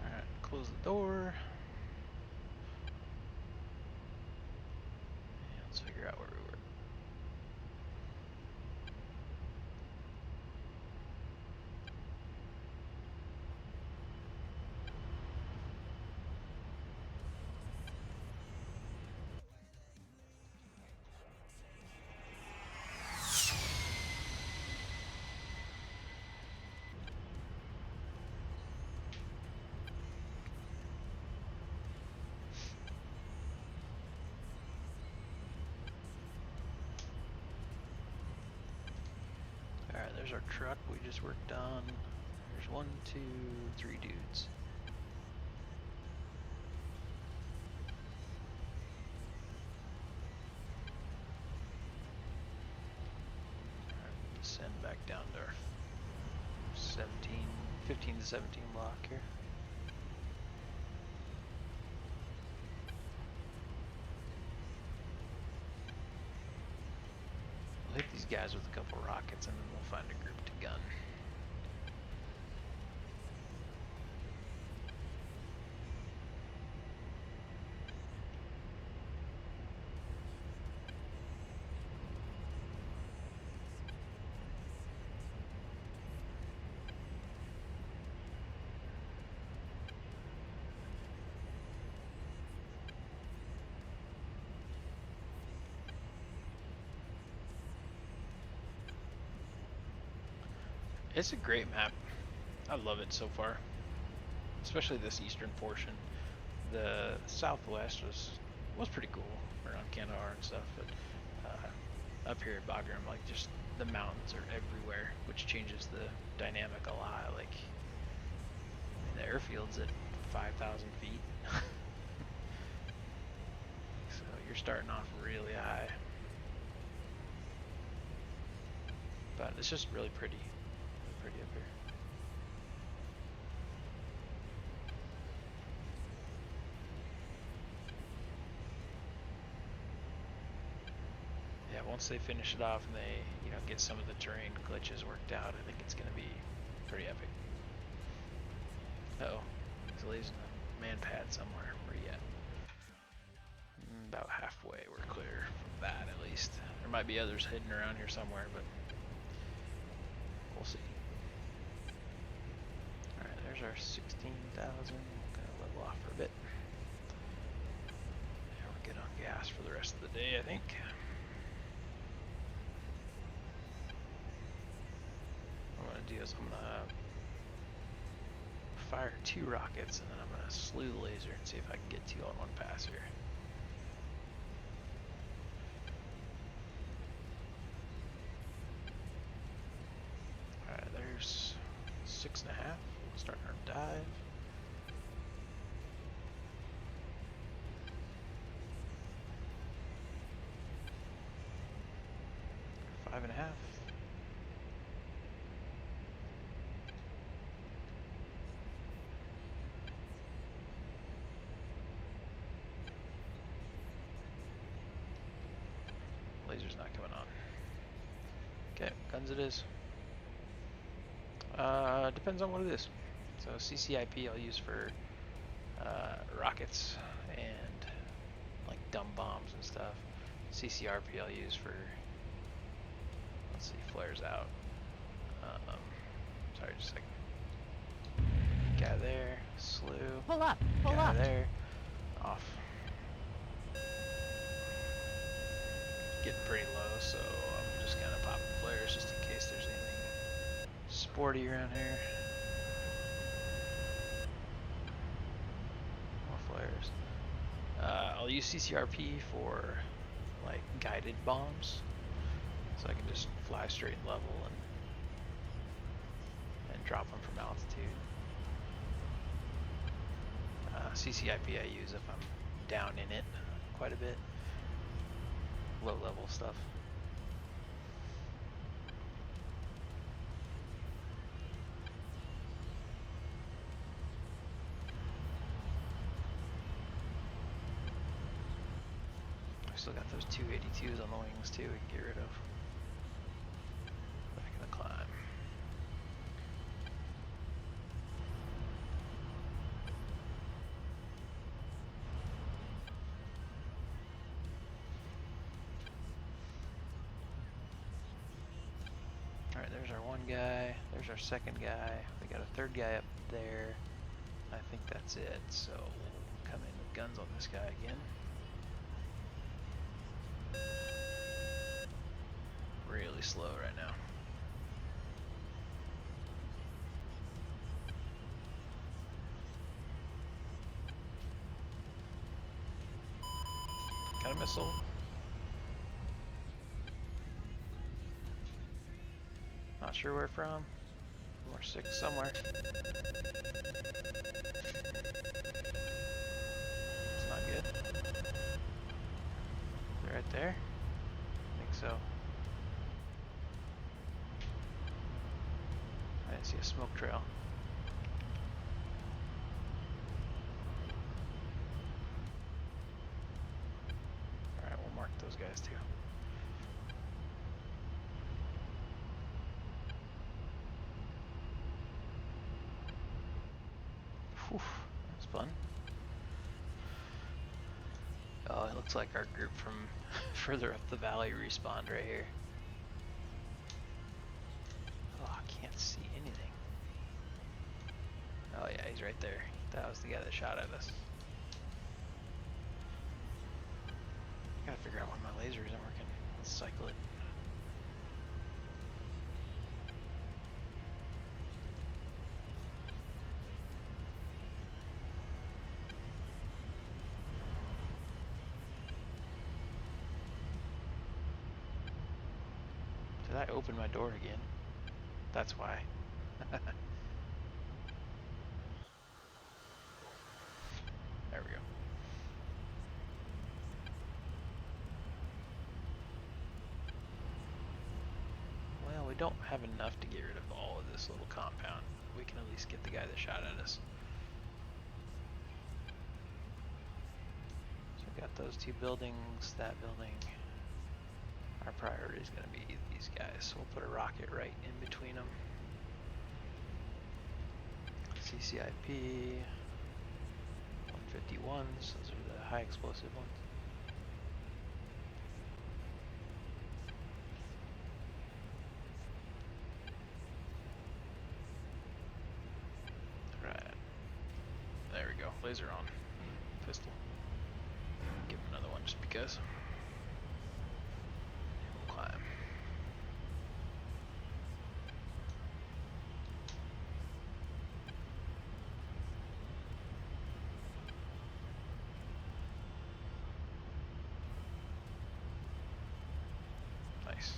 Speaker 1: Alright, close the door. Yeah, let's figure out where we were. Alright, there's our truck we just worked on. There's 1, 2, 3 dudes. Alright, descend back down to our 15 to 17 block here. We'll hit these guys with a couple rockets and then we'll find a group to gun. It's a great map. I love it so far, especially this eastern portion. The southwest was pretty cool around Kandahar and stuff, but up here at Bagram, like just the mountains are everywhere, which changes the dynamic a lot. Like the airfield's at 5,000 feet, so you're starting off really high. But it's just really pretty. Pretty up here. Yeah, once they finish it off and they, get some of the terrain glitches worked out, I think it's gonna be pretty epic. Uh-oh, he's lazy in the man pad somewhere. Where you at? About halfway, we're clear from that at least. There might be others hidden around here somewhere, but we'll see. Alright, there's our 16,000. Gonna level off for a bit. Yeah, we're good on gas for the rest of the day, I think. What I'm gonna do is I'm gonna fire 2 rockets and then I'm gonna slew the laser and see if I can get 2 on one pass here. Alright, there's 6.5. We'll start our dive. Five and a half. Laser's not coming on. Okay, guns it is. Depends on what it is. So CCIP I'll use for rockets and like dumb bombs and stuff. CCRP I'll use for, let's see, flares out. Sorry, just a second. Guy there. Slew.
Speaker 3: Pull up. Pull
Speaker 1: Guy
Speaker 3: up.
Speaker 1: there. Off. Getting pretty low, so I'm just kind of popping flares just in case there's anything sporty around here. More flares. I'll use CCRP for like guided bombs, so I can just fly straight and level and drop them from altitude. CCIP I use if I'm down in it quite a bit. Low level stuff. I still got those 282s on the wings too we can get rid of. Back in the climb. Alright, there's our one guy, there's our second guy, we got a third guy up there. I think that's it, so we'll come in with guns on this guy again. Really slow right now. Got a missile. Not sure where from. We're sick somewhere. It's not good. They're right there? I think so. I didn't see a smoke trail. Alright, we'll mark those guys too. Whew, that was fun. Oh, it looks like our group from further up the valley respawned right here. Oh, I can't see anything. Oh yeah, he's right there. That was the guy that shot at us. Gotta figure out why my laser isn't working. Let's cycle it. Did I open my door again? That's why. There we go. Well, we don't have enough to get rid of all of this little compound. We can at least get the guy that shot at us. So we got those two buildings, that building. Our priority is going to be these guys. So we'll put a rocket right in between them. CCIP. 151s, those are the high explosive ones. Right. There we go. Laser on. Pistol. Give him another one just because. We'll climb. Nice.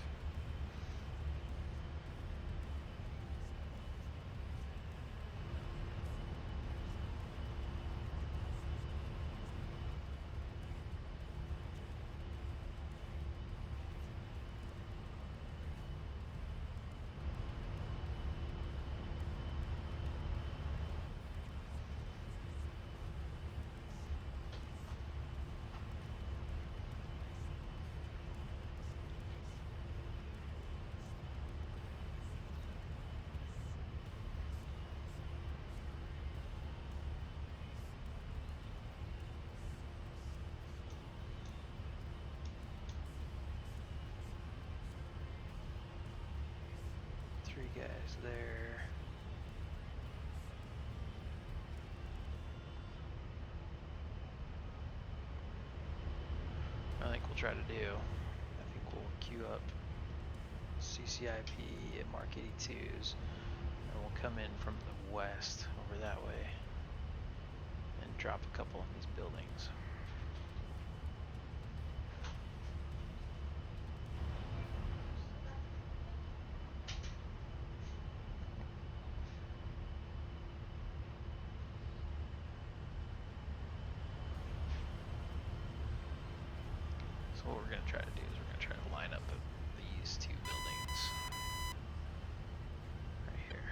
Speaker 1: Three guys there. try to do. I think we'll queue up CCIP at Mark 82s, and we'll come in from the west over that way and drop a couple of these buildings. So what we're going to try to do is we're going to try to line up these two buildings right here.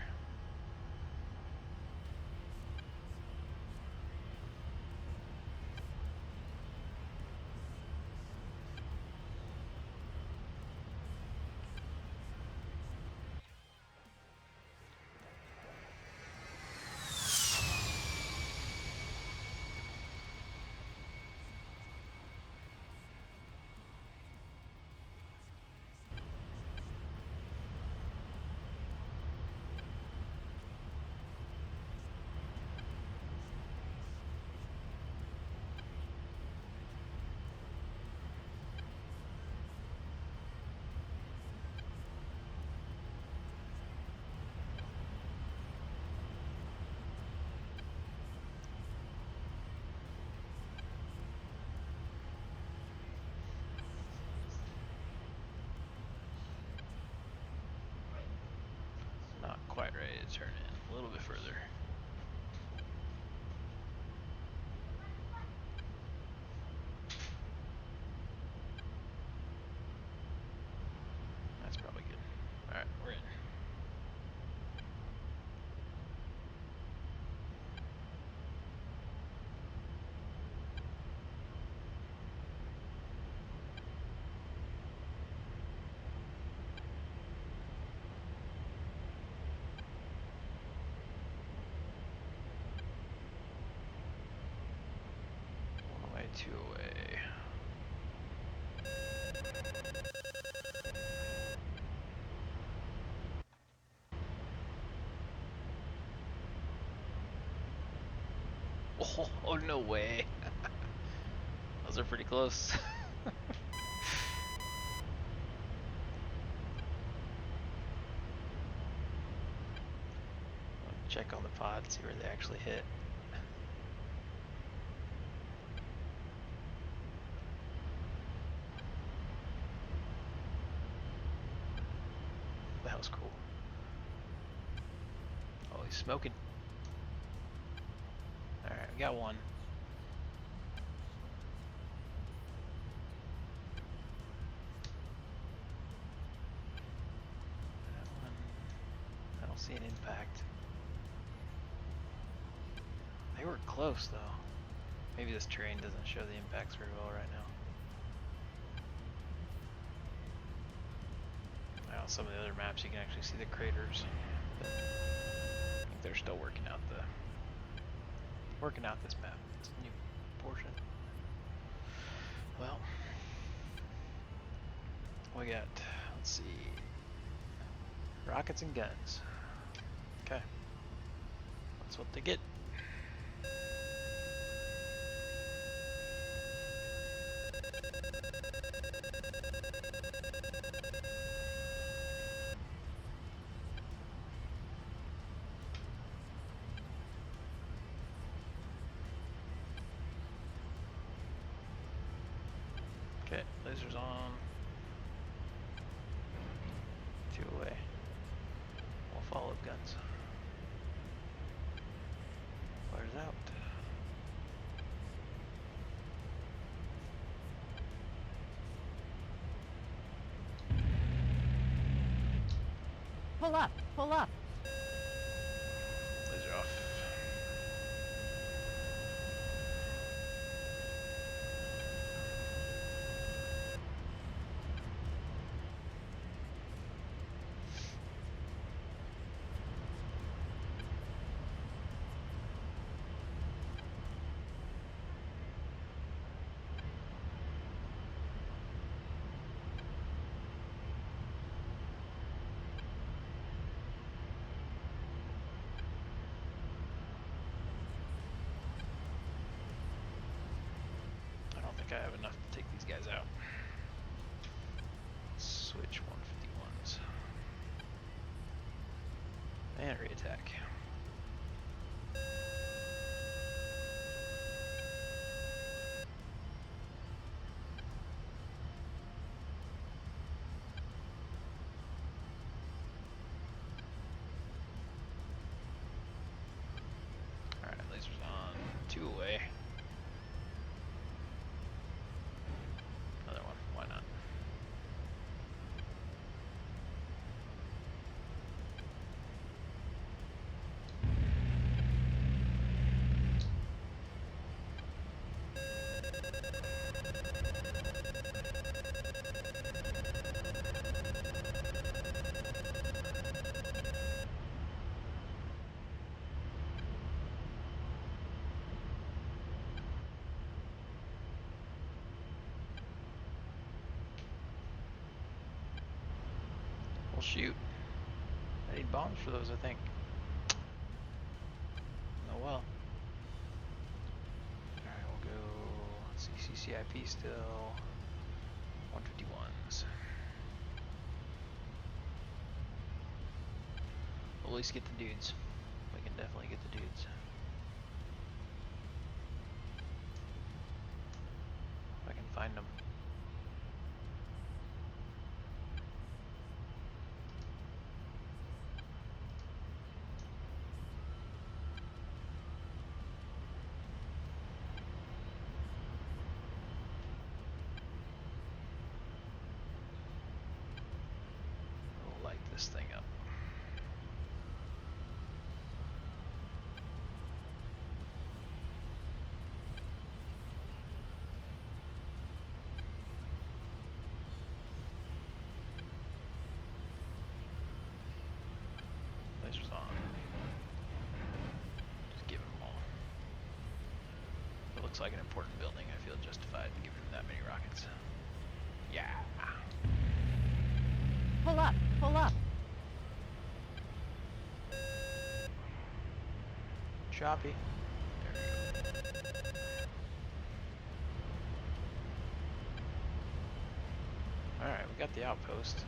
Speaker 1: Not quite ready to turn in, a little bit further. That's probably good. Alright, we're in. One away, two away. Oh, no way. Those are pretty close. Check on the pod, see where they actually hit. That was cool. Oh, he's smoking. Alright, we got one. That one, I don't see an impact. They were close though. Maybe this terrain doesn't show the impacts very well right now. On some of the other maps you can actually see the craters. But I think they're still working out this map, this new portion. Well, we got, let's see, rockets and guns. Okay, that's what they get. Okay, lasers on. Two away. We'll follow guns. Flares out.
Speaker 3: Pull up, pull up.
Speaker 1: Laser off. I don't think I have enough to take these guys out. switch 151s. And reattack. Alright, lasers on. 2 away. Another one, why not? Well, shoot. I need bombs for those, I think. Oh well. Alright, we'll go. Let's see, CCIP still. 151s. We'll at least get the dudes. We can definitely get the dudes. If I can find them. We'll light this thing up. Lasers on. Just give them all. It looks like an important building. I feel justified in giving them that many rockets. Yeah.
Speaker 3: Pull up, pull up.
Speaker 1: Choppy. There we go. Alright, we got the outpost.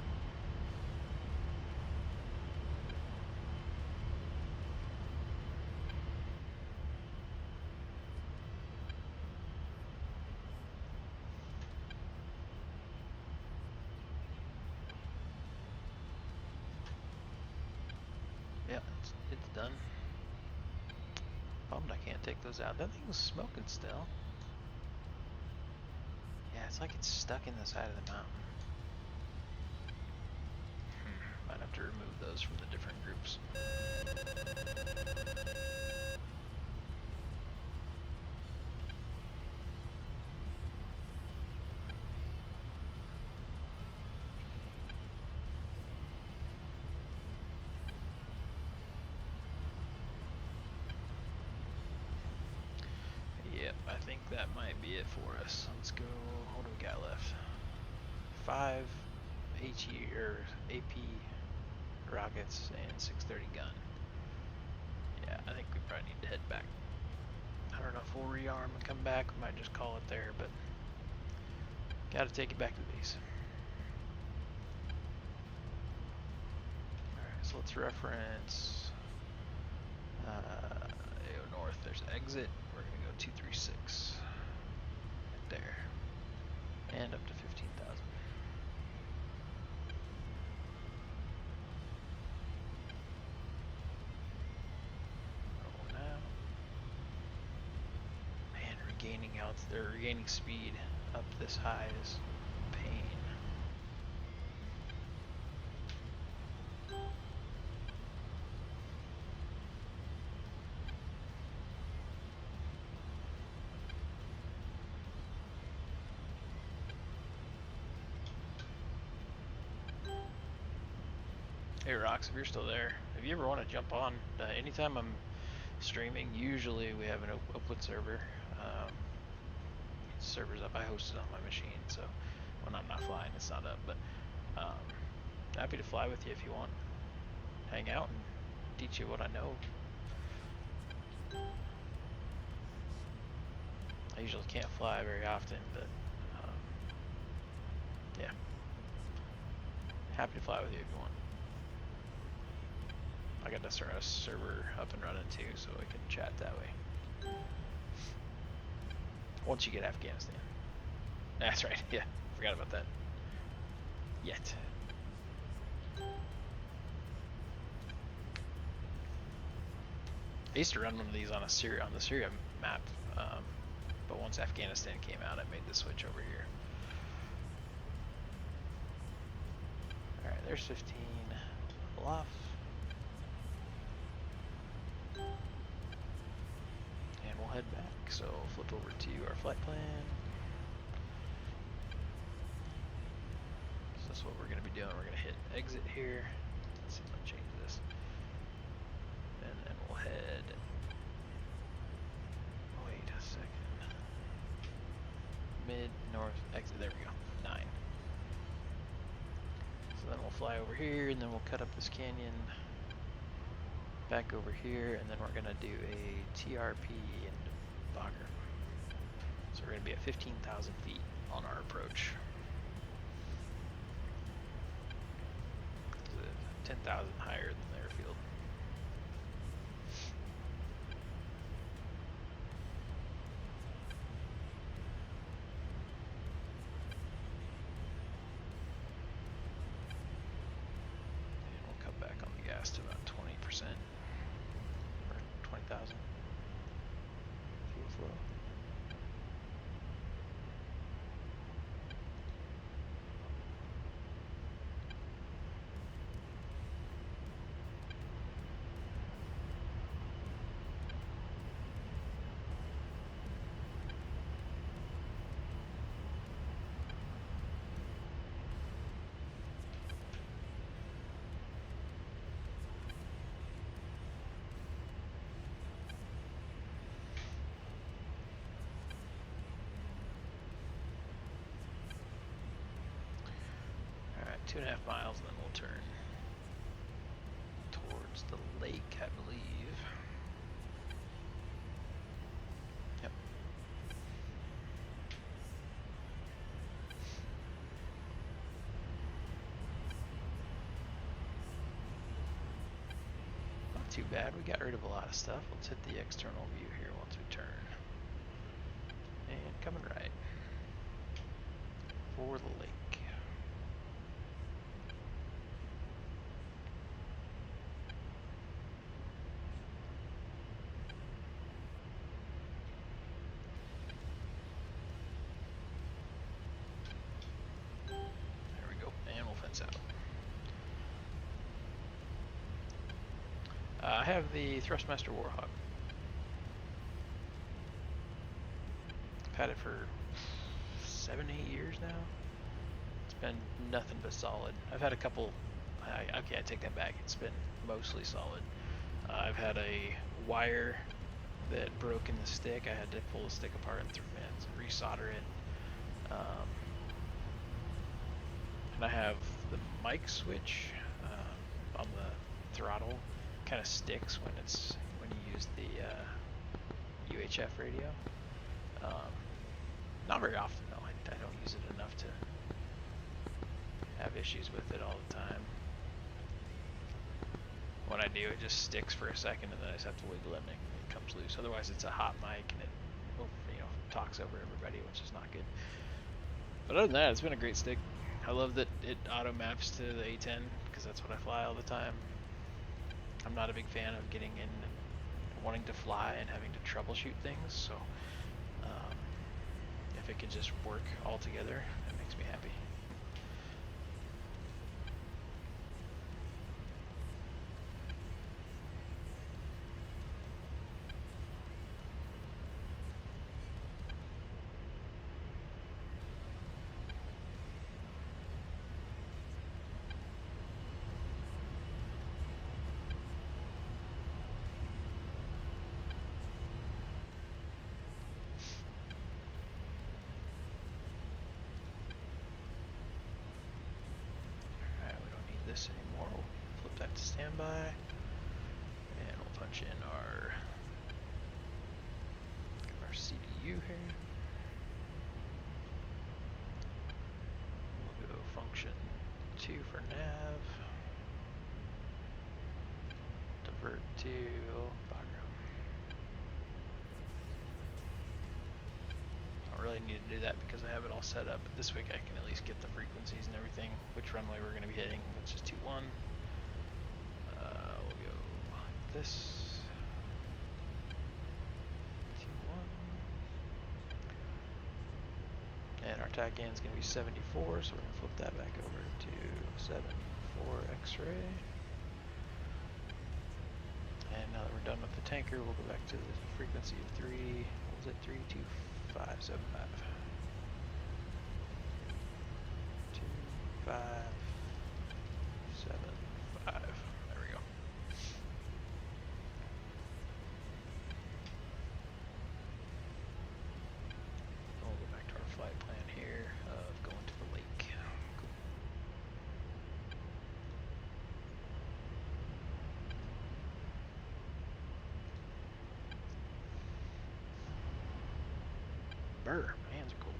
Speaker 1: Yep, it's done. Bummed I can't take those out. That thing's smoking still. Yeah, it's like it's stuck in the side of the mountain. Might have to remove those from the different groups. Yep, I think that might be it for us. Let's go. What do we got left? 5 HE or AP rockets and 630 gun. Yeah, I think we probably need to head back. I don't know if we'll rearm and come back. We might just call it there, but gotta take it back to the base. Alright, so let's reference AO North. There's exit. We're gonna go 236. Right there. And up to 15,000. Man, regaining speed up this high is pain. Hey Rox, if you're still there, if you ever want to jump on, anytime I'm streaming, usually we have an open server. Server's up. I host it on my machine, so when I'm not flying, it's not up. But happy to fly with you if you want. Hang out and teach you what I know. I usually can't fly very often, but yeah. Happy to fly with you if you want. I got to start a server up and running too, so I can chat that way. Once you get Afghanistan. That's right, yeah. Forgot about that. Yet. I used to run one of these on the Syria map, but once Afghanistan came out, I made the switch over here. All right, there's 15. Level off, and we'll head back. So flip over to our flight plan. So that's what we're going to be doing. We're going to hit exit here. Let's see if I change this, and then we'll head. Wait a second. Mid north exit. There we go. 9. So then we'll fly over here, and then we'll cut up this canyon back over here, and then we're gonna do a TRP into Bagram. So we're gonna be at 15,000 feet on our approach. 10,000 higher than the airfield. Back on the gas to about 20% or 20,000 fuel flow. Alright, 2.5 miles, and then we'll turn towards the lake, I believe. Yep. Not too bad, we got rid of a lot of stuff. Let's hit the external view here once we turn. And coming right for the lake. There we go, and we'll fence out. I have the Thrustmaster Warhawk. I've had it for 7-8 years now. It's been nothing but solid. I've had a couple. Okay, I take that back. It's been mostly solid. I've had a wire that broke in the stick. I had to pull the stick apart and resolder it. And I have the mic switch on the throttle. Kind of sticks when you use the UHF radio. Not very often though. I don't use it enough to have issues with it all the time. When I do, it just sticks for a second, and then I just have to wiggle it and it comes loose. Otherwise, it's a hot mic and it, talks over everybody, which is not good. But other than that, it's been a great stick. I love that it auto maps to the A-10 because that's what I fly all the time. I'm not a big fan of getting in and wanting to fly and having to troubleshoot things, so if it can just work all together, it makes me happy. This anymore. We'll flip that to standby, and we'll punch in our CDU here. We'll go function 2, 2 for nav. Divert to Bagram. I don't really need to do that because I have it all set up, but this week I can at least get the frequencies and everything, which runway we're going to be hitting, which is 21. We'll go like this. 21. And our TAC in is going to be 74, so we're going to flip that back over to 74 X-ray. And now that we're done with the tanker, we'll go back to the frequency of 32575. 2575. There we go. We'll go back to our flight plan here of going to the lake. Cool. Brr, my hands are cold.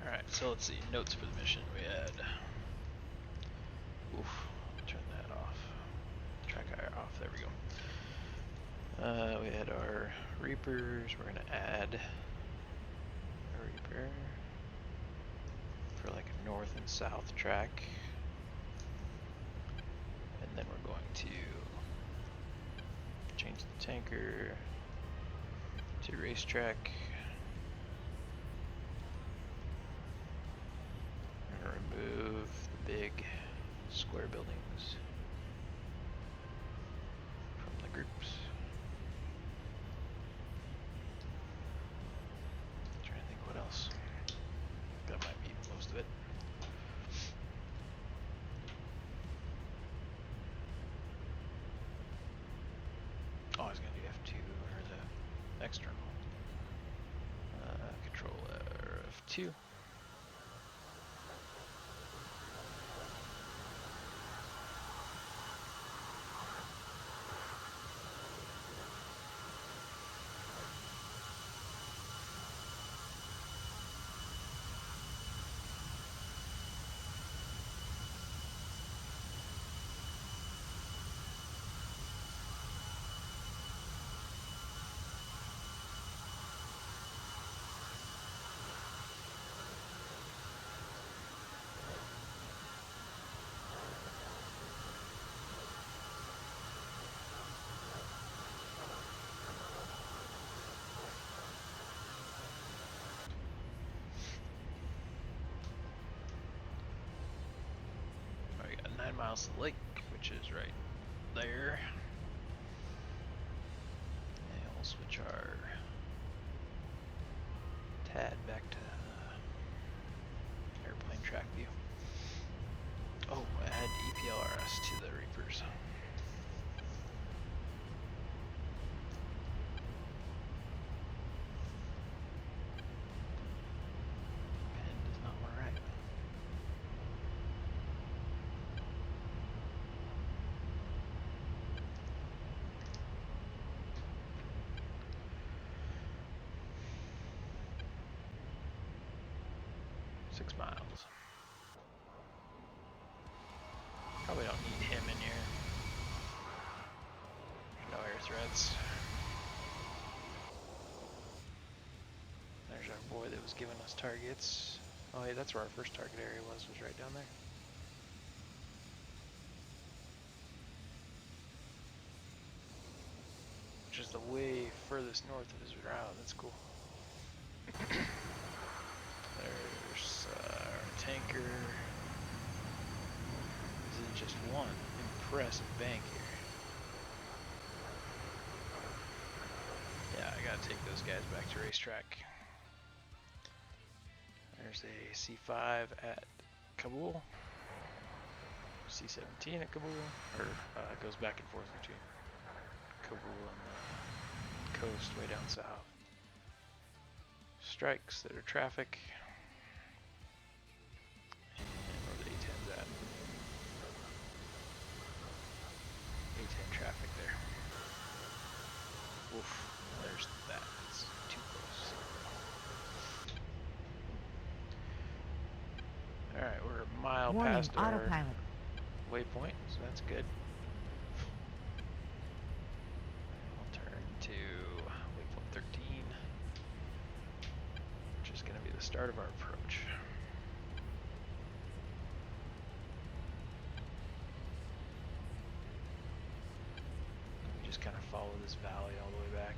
Speaker 1: Alright, so let's see. Notes for the mission. We had. Oof. Turn that off. Track IR off. There we go. We had our Reapers. We're going to add a Reaper for like a north and south track. And then we're going to change the tanker to racetrack. We're going to remove the big square buildings from the groups. Trying to think what else. That might be most of it. Oh, I was going to do F2 or the external. Controller F2. We got 9 miles to the lake, which is right there. And we'll switch our TAD back to airplane track view. Oh, add EPLRS to the Reapers. Pen does not want to write. Six miles. Probably don't need him in here. No air threats. There's our boy that was giving us targets. Oh, hey, that's where our first target area was right down there. Which is the way furthest north of his route. That's cool. There's our tanker. This is just one impressive bank here. Yeah, I gotta take those guys back to racetrack. There's a C5 at Kabul. C-17 at Kabul. Or it goes back and forth between Kabul and the coast way down south. Strikes that are traffic. mile
Speaker 3: Warning,
Speaker 1: past our
Speaker 3: autopilot.
Speaker 1: waypoint, so that's good. We'll turn to waypoint 13, which is going to be the start of our approach. We just kind of follow this valley all the way back.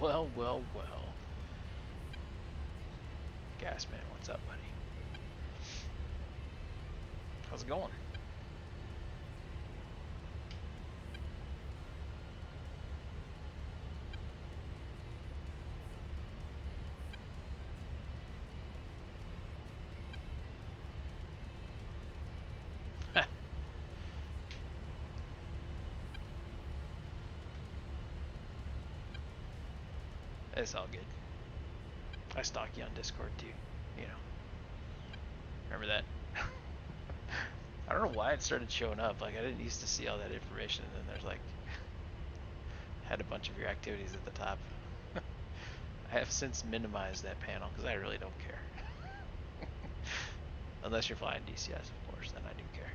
Speaker 1: Well, well, well. Gasman, what's up, buddy? How's it going? It's all good. I stalk you on Discord too, you know. Remember that? I don't know why it started showing up. Like, I didn't used to see all that information, and then there's like, had a bunch of your activities at the top. I have since minimized that panel because I really don't care. Unless you're flying DCS, of course, then I do care.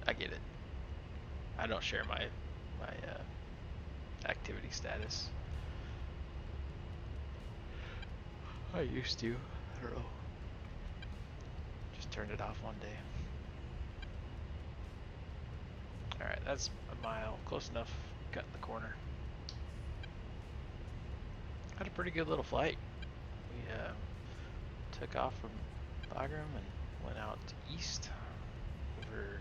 Speaker 1: I get it. I don't share my activity status. I used to. I don't know. Just turned it off one day. Alright, that's a mile. Close enough. Cut in the corner. Had a pretty good little flight. We took off from Bagram and went out east over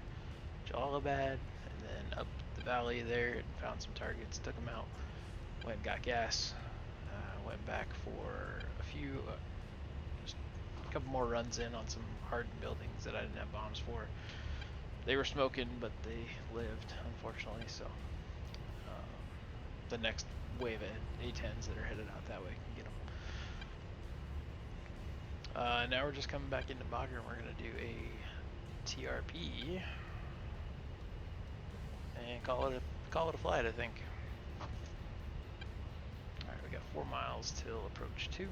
Speaker 1: Jalalabad and then up the valley there and found some targets, took them out, went and got gas, went back for just a couple more runs in on some hardened buildings that I didn't have bombs for. They were smoking, but they lived, unfortunately, so the next wave of A-10s that are headed out that way can get them. Now we're just coming back into Bagram. We're going to do a TRP and call it a flight, I think. All right, we got 4 miles till approach 2.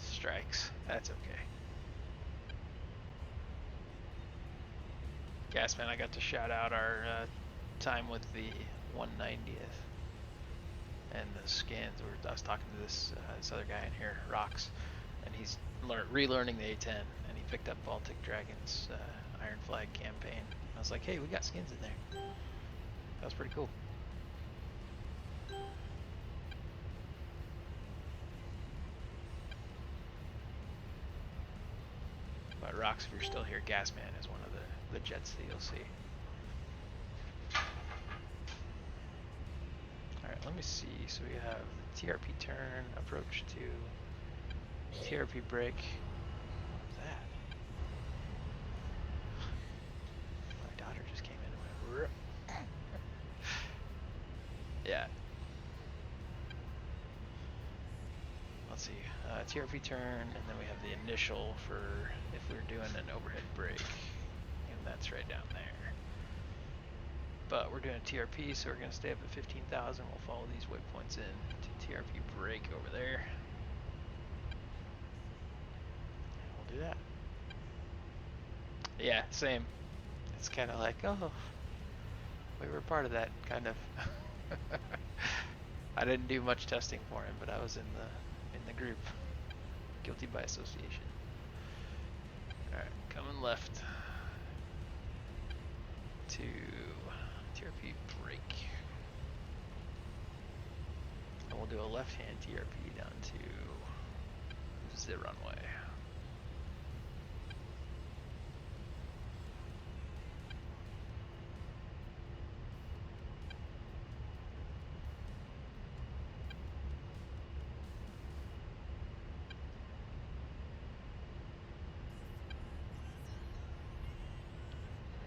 Speaker 1: Strikes. That's okay. Gasman, I got to shout out our time with the 190th. and the skins. I was talking to this other guy in here, Rox, and he's relearning the A-10, and he picked up Baltic Dragon's Iron Flag campaign. I was like, hey, we got skins in there. That was pretty cool. But Rox, if you're still here, Gasman is one of the jets that you'll see. Alright, let me see. So we have the TRP turn, approach to TRP break. What was that? My daughter just came in and went. Yeah. Let's see. TRP turn, and then we have the initial for if we're doing an overhead break. And that's right down there. But we're doing a TRP, so we're going to stay up at 15,000. We'll follow these waypoints in to TRP break over there. And we'll do that. Yeah, same. It's kind of like, oh, we were part of that, kind of. I didn't do much testing for him, but I was in the group. Guilty by association. Alright, coming left to TRP break. And we'll do a left-hand TRP down to the runway.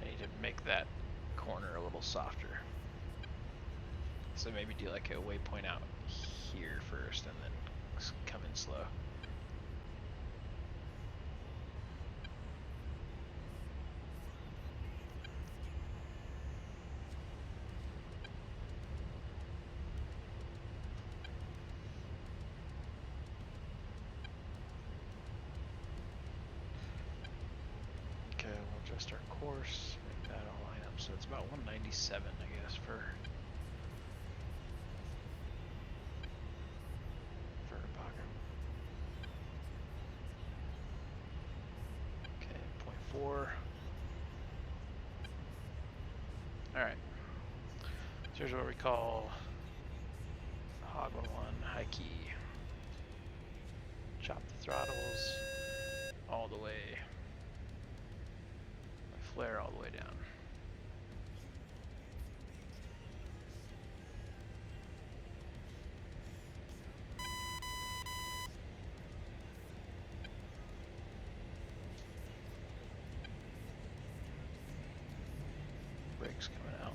Speaker 1: I need to make that corner a little softer. So maybe do like a waypoint out here first and then come in slow. Okay, we'll adjust our course, make that all line up. So it's about 197, I guess, for Bagram. Okay, 0.4. Alright. So here's what we call Hog 1-1 high key. Chop the throttles all the way. Flare all the way down. Brakes coming out.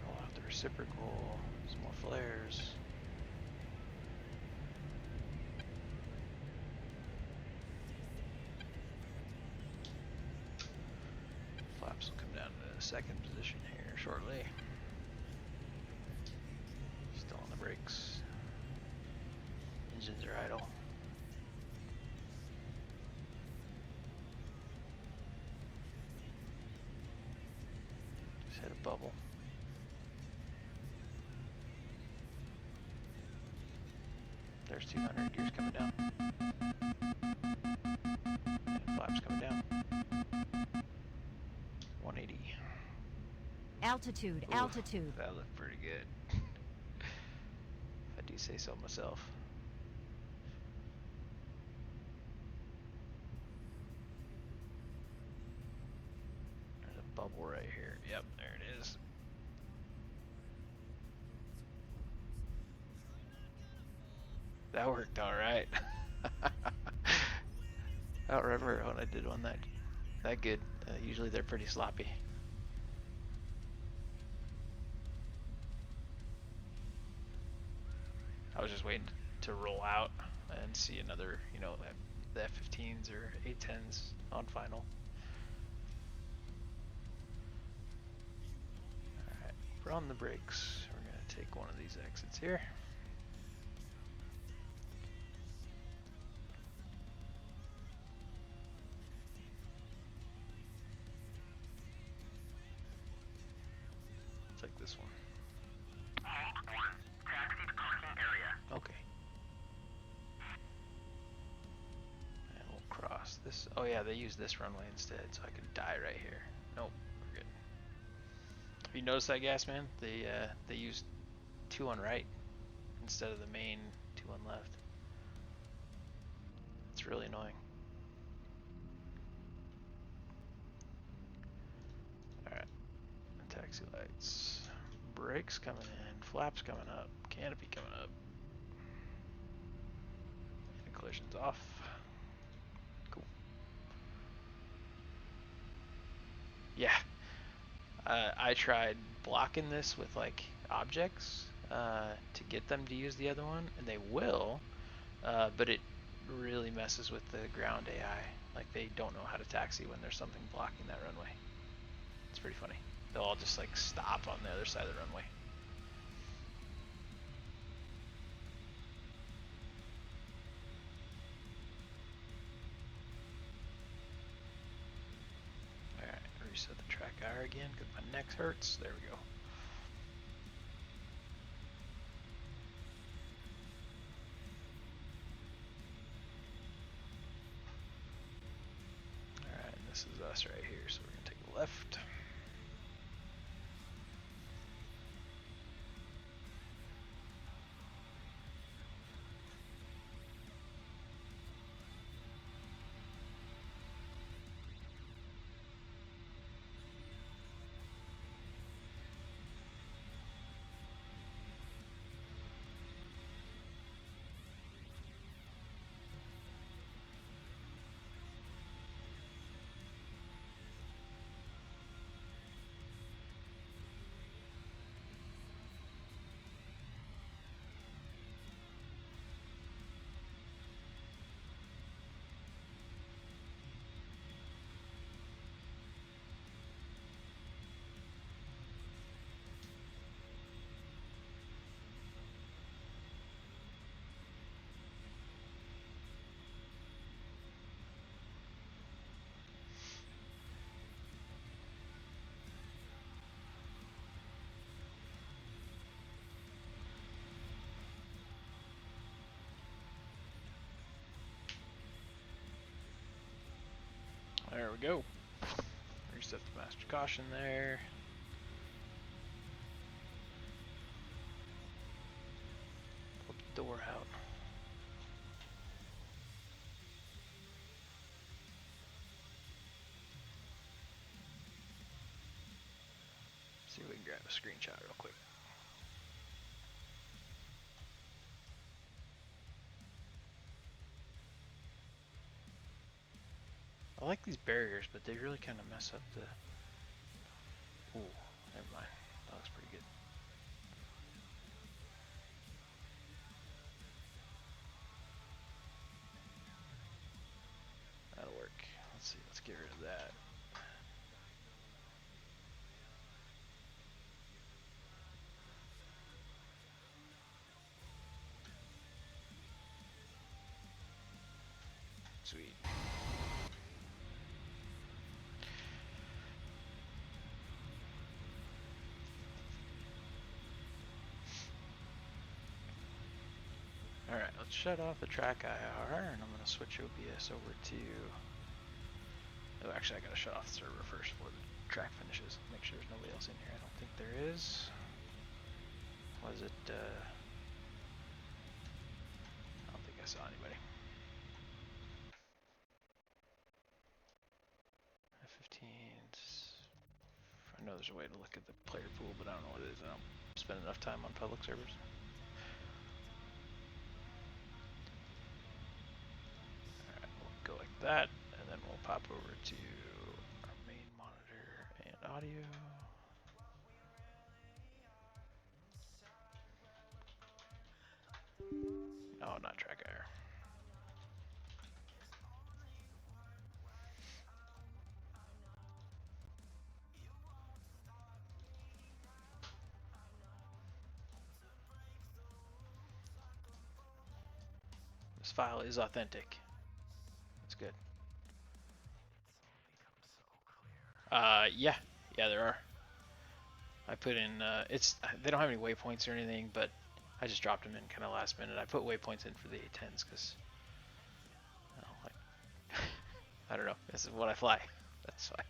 Speaker 1: Roll out the reciprocal. Some more flares. Flaps will come down to the second position here shortly. Still on the brakes. Engines are idle. Just hit a bubble. There's 200, gears coming down. And flaps coming down. 180.
Speaker 3: Altitude,
Speaker 1: Ooh,
Speaker 3: altitude.
Speaker 1: That looked pretty good. If I do say so myself. There's a bubble right here. Yep, there it is. That worked all right. I don't remember when I did one that good. Usually they're pretty sloppy. I was just waiting to roll out and see another, you know, the F-15s or A-10s on final. Alright, we're on the brakes. We're going to take one of these exits here. this? Oh yeah, they use this runway instead, so I could die right here. Nope, we're good. Have you noticed that, gas man? They used 2 on right instead of the main 2 on left. It's really annoying. Alright, taxi lights. Brakes coming in, flaps coming up, canopy coming up. And collisions off. Cool. Yeah. I tried blocking this with like objects to get them to use the other one, and they will, but it really messes with the ground AI. Like they don't know how to taxi when there's something blocking that runway. It's pretty funny. They'll all just like stop on the other side of the runway. Alright, reset the track hour again because my neck hurts. There we go. Alright, this is us right here, so we're going to take a left. There we go. Reset the master caution there. Flip the door out. See if we can grab a screenshot real quick. I like these barriers, but they really kind of mess up the... Ooh, never mind. That looks pretty good. That'll work. Let's see, let's get rid of that. Sweet. Alright, let's shut off the track IR, and I'm going to switch OBS over to... Oh, actually, I got to shut off the server first before the track finishes. Make sure there's nobody else in here. I don't think there is. Was it... I don't think I saw anybody. F-15... I know there's a way to look at the player pool, but I don't know what it is. I don't spend enough time on public servers. Alright, we'll go like that, and then we'll pop over to our main monitor and audio. Oh, not track IR. This file is authentic. That's good. Yeah, there are. I put in, they don't have any waypoints or anything, but I just dropped them in kind of last minute. I put waypoints in for the A-10s because, like, I don't know. This is what I fly. That's why.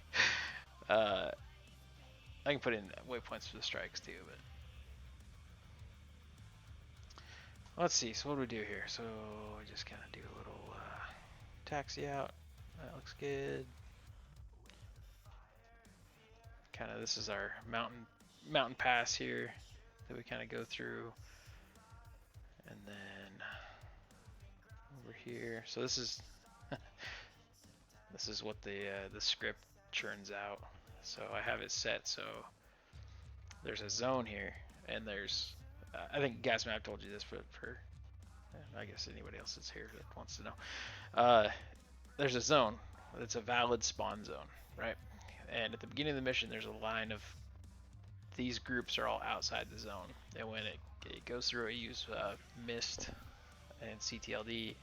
Speaker 1: I can put in waypoints for the strikes too, but let's see. So what do we do here? So we just kind of do a little taxi out. That looks good. Kind of this is our mountain pass here that we kind of go through, and then over here. So this is this is what the script churns out. So I have it set so there's a zone here, and there's I think GasMap told you this, but for I guess anybody else that's here that wants to know, there's a zone. It's a valid spawn zone, right? And at the beginning of the mission, there's a line of these groups are all outside the zone, and when it goes through, it uses mist and CTLD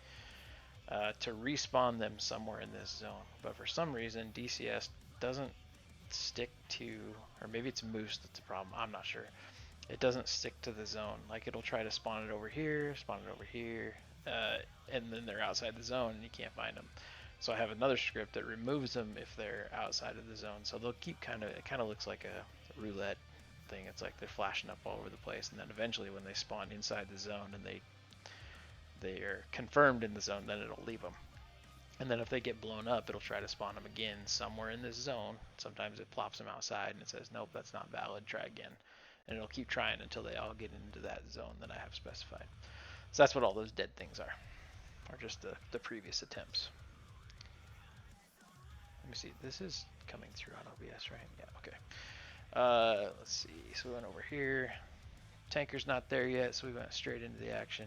Speaker 1: to respawn them somewhere in this zone. But for some reason, DCS doesn't stick to, or maybe it's Moose that's the problem. I'm not sure. It doesn't stick to the zone. Like it'll try to spawn it over here, and then they're outside the zone and you can't find them. So I have another script that removes them if they're outside of the zone. So they'll keep it kind of looks like a roulette thing. It's like they're flashing up all over the place, and then eventually when they spawn inside the zone and they are confirmed in the zone, then it'll leave them. And then if they get blown up, it'll try to spawn them again somewhere in this zone. Sometimes it plops them outside and it says, nope, that's not valid, try again. And it'll keep trying until they all get into that zone that I have specified. So that's what all those dead things are just the previous attempts. Let me see, this is coming through on OBS, right? Yeah, okay. Let's see, so we went over here. Tanker's not there yet, so we went straight into the action.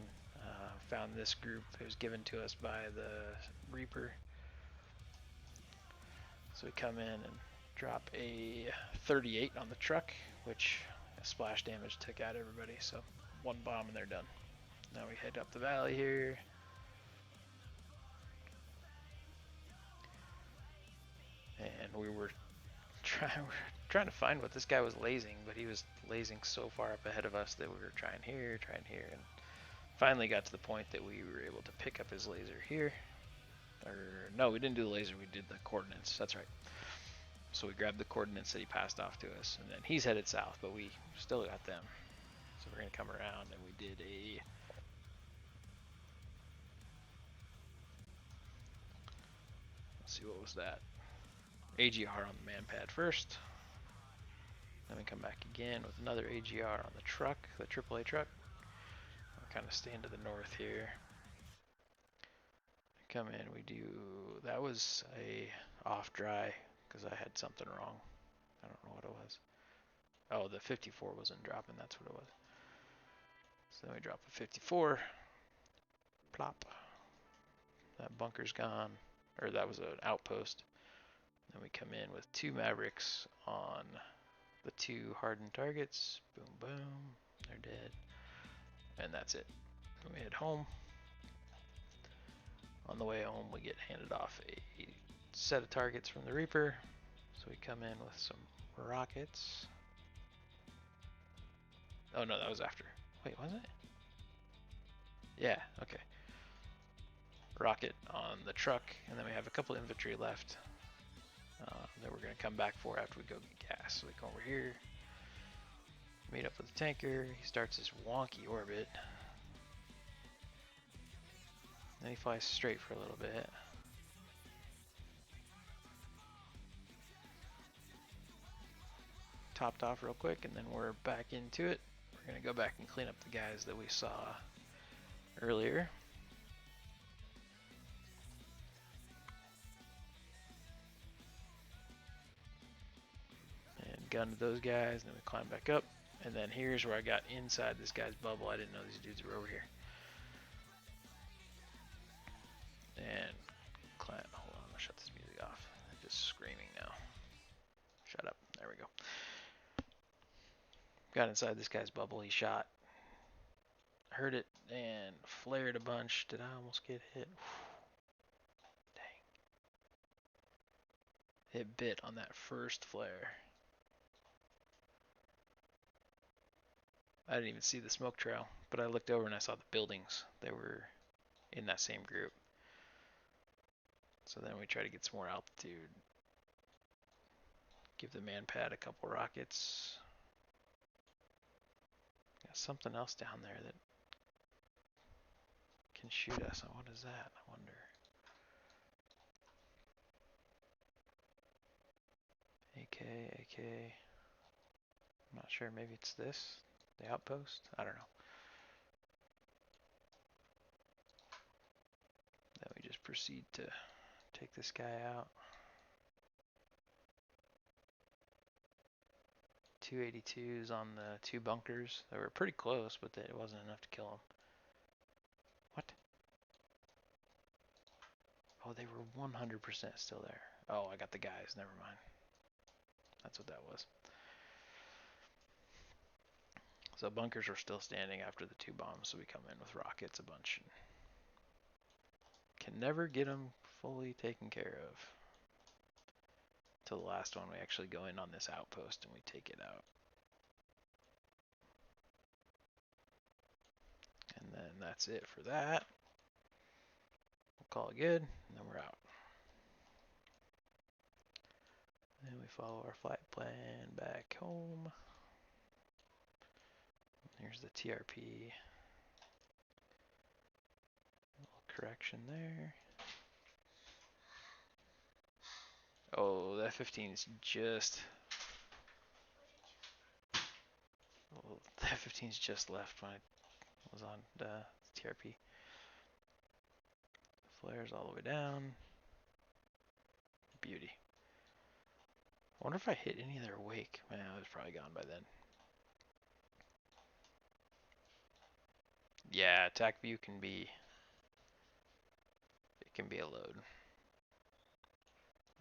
Speaker 1: Found this group. It was given to us by the Reaper. So we come in and drop a 38 on the truck, which splash damage took out everybody. So one bomb and they're done. Now we head up the valley here. And we were trying to find what this guy was lasing, but he was lasing so far up ahead of us that we were trying here, and finally got to the point that we were able to pick up his laser here. Or no, we didn't do the laser, we did the coordinates. That's right. So we grabbed the coordinates that he passed off to us, and then he's headed south, but we still got them. So we're gonna come around, and we did a let's see, what was that? AGR on the man pad first. Then we come back again with another AGR on the truck, the AAA truck. We're kind of staying to the north here. Come in, we do, that was a off dry because I had something wrong. I don't know what it was. Oh, the 54 wasn't dropping, that's what it was. So then we drop a 54, plop. That bunker's gone, or that was an outpost. Then we come in with 2 Mavericks on the 2 hardened targets. Boom, boom, they're dead. And that's it. Then we head home. On the way home, we get handed off a set of targets from the Reaper. So we come in with some rockets. Oh no, that was after. Wait, was it? Yeah, okay. Rocket on the truck, and then we have a couple infantry left that we're going to come back for after we go get gas. So we come over here, meet up with the tanker. He starts his wonky orbit. Then he flies straight for a little bit. Topped off real quick, and then we're back into it. We're going to go back and clean up the guys that we saw earlier. And gun to those guys, and then we climb back up. And then here's where I got inside this guy's bubble. I didn't know these dudes were over here. And climb. Hold on, I'll shut this music off. I'm just screaming now. Shut up. There we go. Got inside this guy's bubble. He shot. Heard it and flared a bunch. Did I almost get hit? Dang. It bit on that first flare. I didn't even see the smoke trail, but I looked over and I saw the buildings. They were in that same group. So then we try to get some more altitude. Give the man pad a couple rockets. Got something else down there that can shoot us. What is that? I wonder. AK. I'm not sure. Maybe it's this. The outpost? I don't know. Then we just proceed to take this guy out. 282s on the two bunkers. They were pretty close, but it wasn't enough to kill them. What? Oh, they were 100% still there. Oh, I got the guys. Never mind. That's what that was. So bunkers were still standing after the two bombs, so we come in with rockets a bunch. And can never get them fully taken care of. Till the last one, we actually go in on this outpost and we take it out. And then that's it for that. We'll call it good, and then we're out. And we follow our flight plan back home. Here's the TRP. A little correction there. Oh, the F-15 is just... Well, the F-15's just left when I was on the TRP. Flares all the way down. Beauty. I wonder if I hit any of their wake. Man, it was probably gone by then. Yeah, attack view can be... It can be a load.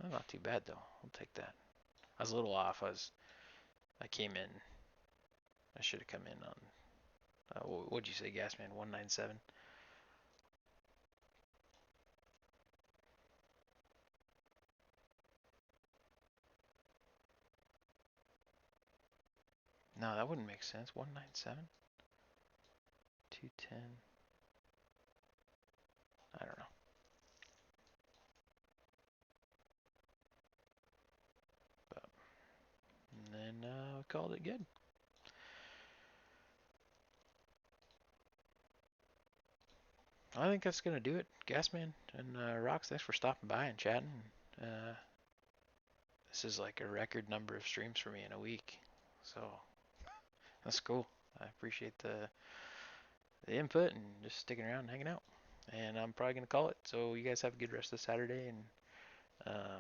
Speaker 1: Oh, not too bad though. I'll take that. I was a little off. I came in. I should have come in on... what'd you say, Gasman? 197? No, that wouldn't make sense. 197? 210? I don't know. But, and then we called it good. I think that's going to do it. Gasman and Rox, thanks for stopping by and chatting. This is like a record number of streams for me in a week. So, that's cool. I appreciate the input and just sticking around and hanging out. And I'm probably going to call it. So you guys have a good rest of the Saturday and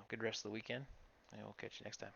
Speaker 1: good rest of the weekend. And we'll catch you next time.